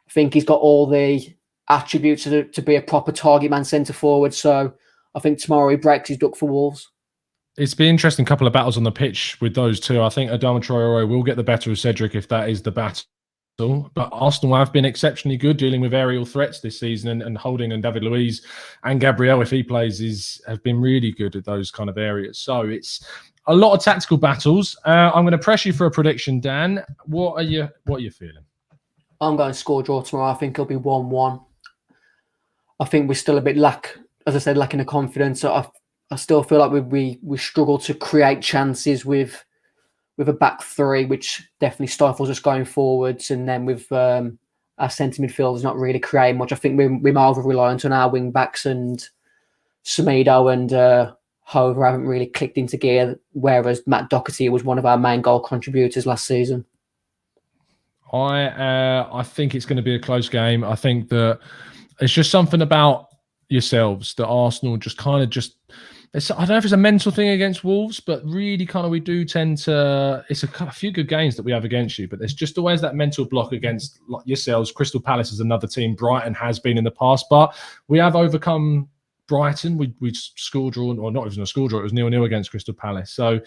[SPEAKER 10] I think he's got all the attributes to be a proper target man centre-forward, so I think tomorrow he breaks his duck for Wolves.
[SPEAKER 1] It's been an interesting couple of battles on the pitch with those two. I think Adama Traore will get the better of Cedric if that is the battle. But Arsenal have been exceptionally good dealing with aerial threats this season, and Holding and David Luiz and Gabriel, if he plays, have been really good at those kind of areas. So it's a lot of tactical battles. I'm going to press you for a prediction, Dan. What are you feeling?
[SPEAKER 10] I'm going to score draw tomorrow. I think it'll be 1-1. I think we're still a bit lacking the confidence. I still feel like we struggle to create chances with a back 3, which definitely stifles us going forwards. And then with our centre midfielders not really creating much. I think we're more over-reliant on our wing backs, and Semedo and Hover haven't really clicked into gear, whereas Matt Doherty was one of our main goal contributors last season.
[SPEAKER 1] I think it's going to be a close game. I think that it's just something about yourselves that Arsenal I don't know if it's a mental thing against Wolves, but really kind of we do tend to, it's a few good games that we have against you, but there's just always that mental block against yourselves. Crystal Palace is another team. Brighton has been in the past, but we have overcome Brighton. We score draw, or not even a score draw, it was 0-0 against Crystal Palace. So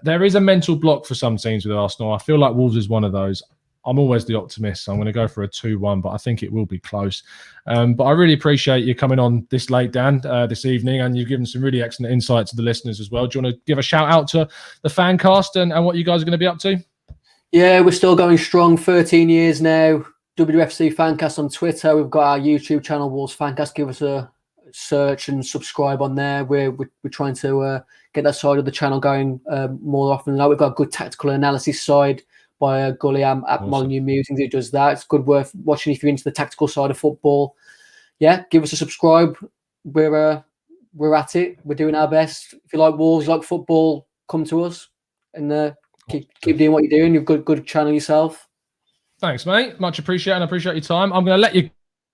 [SPEAKER 1] there is a mental block for some teams with Arsenal. I feel like Wolves is one of those. I'm always the optimist, so I'm going to go for a 2-1, but I think it will be close. But I really appreciate you coming on this late, Dan, this evening, and you've given some really excellent insight to the listeners as well. Do you want to give a shout out to the Fancast and what you guys are going to be up to?
[SPEAKER 10] Yeah, we're still going strong, 13 years now. WFC Fancast on Twitter. We've got our YouTube channel, Wolves Fancast. Give us a search and subscribe on there. We're trying to get that side of the channel going more often. Now we've got a good tactical analysis side by Gully at Molyneux Musings, who does that. It's good worth watching if you're into the tactical side of football. Yeah, give us a subscribe. We're at it. We're doing our best. If you like Wolves, you like football, come to us and keep doing what you're doing. You've got a good channel yourself.
[SPEAKER 1] Thanks, mate. Much appreciated. And I appreciate your time. I'm going to let you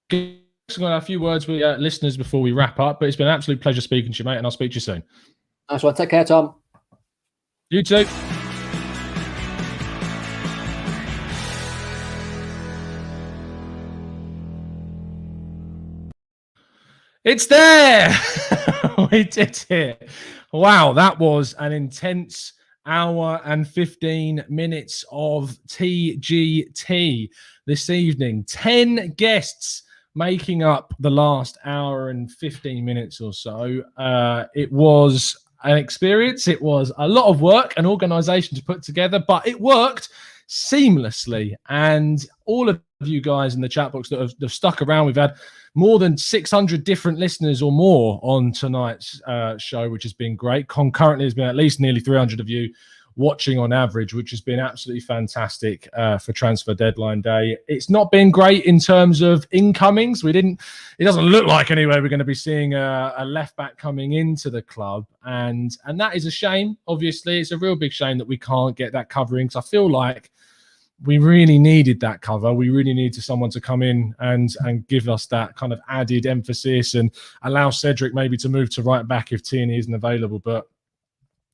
[SPEAKER 1] go. I'm going to have a few words with listeners before we wrap up, but it's been an absolute pleasure speaking to you, mate, and I'll speak to you soon.
[SPEAKER 10] Nice one. Take care, Tom.
[SPEAKER 1] You too. It's there. We did it. Wow, that was an intense hour and 15 minutes of TGT this evening. 10 guests making up the last hour and 15 minutes or so. It was an experience. It was a lot of work and organisation to put together, but it worked seamlessly. And all of you guys in the chat box that have stuck around, we've had more than 600 different listeners or more on tonight's show, which has been great. Concurrently, there's been at least nearly 300 of you watching on average, which has been absolutely fantastic for transfer deadline day. It's not been great in terms of incomings. It doesn't look like anyway we're going to be seeing a left back coming into the club, and that is a shame. Obviously, it's a real big shame that we can't get that covering, because I feel like we really needed that cover. We really needed someone to come in and give us that kind of added emphasis and allow Cedric maybe to move to right back if Tierney isn't available. But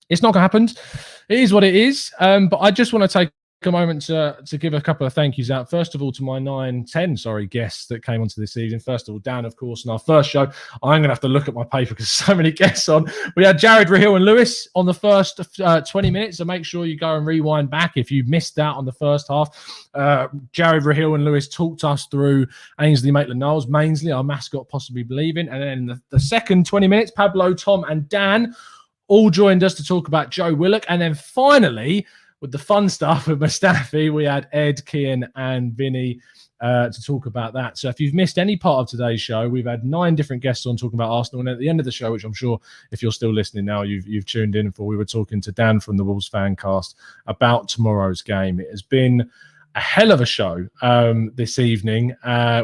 [SPEAKER 1] it's not going to happen. It is what it is. But I just want to take a moment to give a couple of thank yous out. First of all, to my 10 guests that came onto this evening. First of all, Dan, of course, in our first show. I'm going to have to look at my paper because so many guests on. We had Jared, Rahil and Lewis on the first 20 minutes, so make sure you go and rewind back if you missed out on the first half. Jared, Rahil and Lewis talked us through Ainsley Maitland-Niles, Mainsley, our mascot possibly believing. And then the second 20 minutes, Pablo, Tom and Dan all joined us to talk about Joe Willock. And then finally, with the fun stuff with Mustafi, we had Ed, Kian and Vinny to talk about that. So if you've missed any part of today's show, we've had 9 different guests on talking about Arsenal. And at the end of the show, which I'm sure if you're still listening now, you've tuned in for, we were talking to Dan from the Wolves Fancast about tomorrow's game. It has been a hell of a show this evening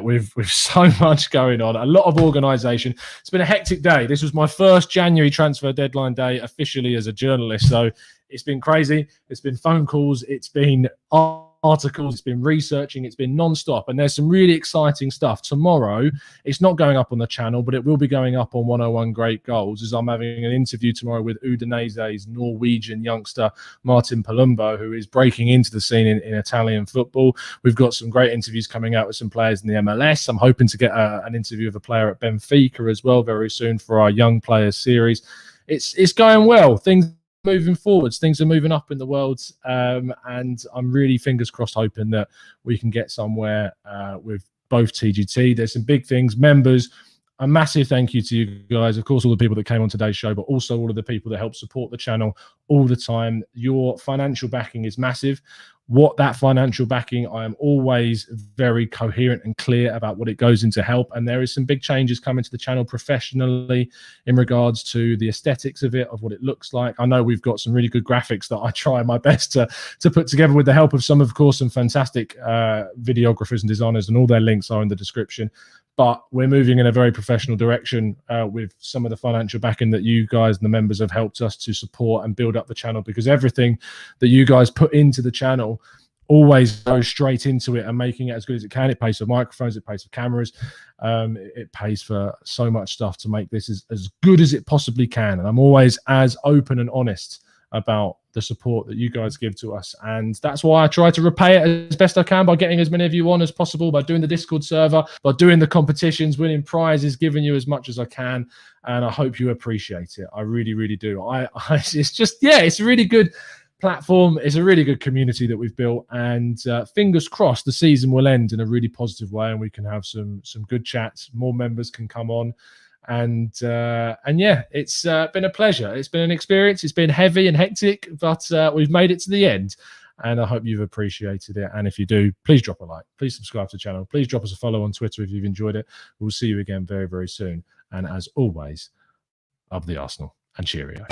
[SPEAKER 1] with so much going on, a lot of organisation. It's been a hectic day. This was my first January transfer deadline day officially as a journalist, so it's been crazy. It's been phone calls, it's been articles, it's been researching, it's been non-stop, and there's some really exciting stuff. Tomorrow, it's not going up on the channel, but it will be going up on 101 Great Goals, as I'm having an interview tomorrow with Udinese's Norwegian youngster Martin Palumbo, who is breaking into the scene in Italian football. We've got some great interviews coming out with some players in the MLS. I'm hoping to get an interview with a player at Benfica as well very soon for our Young Players series. It's going well. Things moving forwards, things are moving up in the world, and I'm really fingers crossed hoping that we can get somewhere with both TGT. There's some big things. Members, a massive thank you to you guys, of course, all the people that came on today's show, but also all of the people that help support the channel all the time. Your financial backing is massive. What that financial backing, I am always very coherent and clear about what it goes into help. And there is some big changes coming to the channel professionally in regards to the aesthetics of it, of what it looks like. I know we've got some really good graphics that I try my best to put together with the help of some, of course, some fantastic videographers and designers, and all their links are in the description. But we're moving in a very professional direction with some of the financial backing that you guys and the members have helped us to support and build up the channel, because everything that you guys put into the channel always goes straight into it and making it as good as it can. It pays for microphones, it pays for cameras, it pays for so much stuff to make this as good as it possibly can. And I'm always as open and honest about the support that you guys give to us, and that's why I try to repay it as best I can by getting as many of you on as possible, by doing the Discord server, by doing the competitions, winning prizes, giving you as much as I can, and I hope you appreciate it. I really, really do. It's just, yeah, it's a really good platform. It's a really good community that we've built, and fingers crossed the season will end in a really positive way and we can have some good chats, more members can come on. And yeah, it's been a pleasure. It's been an experience. It's been heavy and hectic, but we've made it to the end, and I hope you've appreciated it. And if you do, please drop a like, please subscribe to the channel, please drop us a follow on Twitter if you've enjoyed it. We'll see you again very, very soon. And as always, up the Arsenal and cheerio.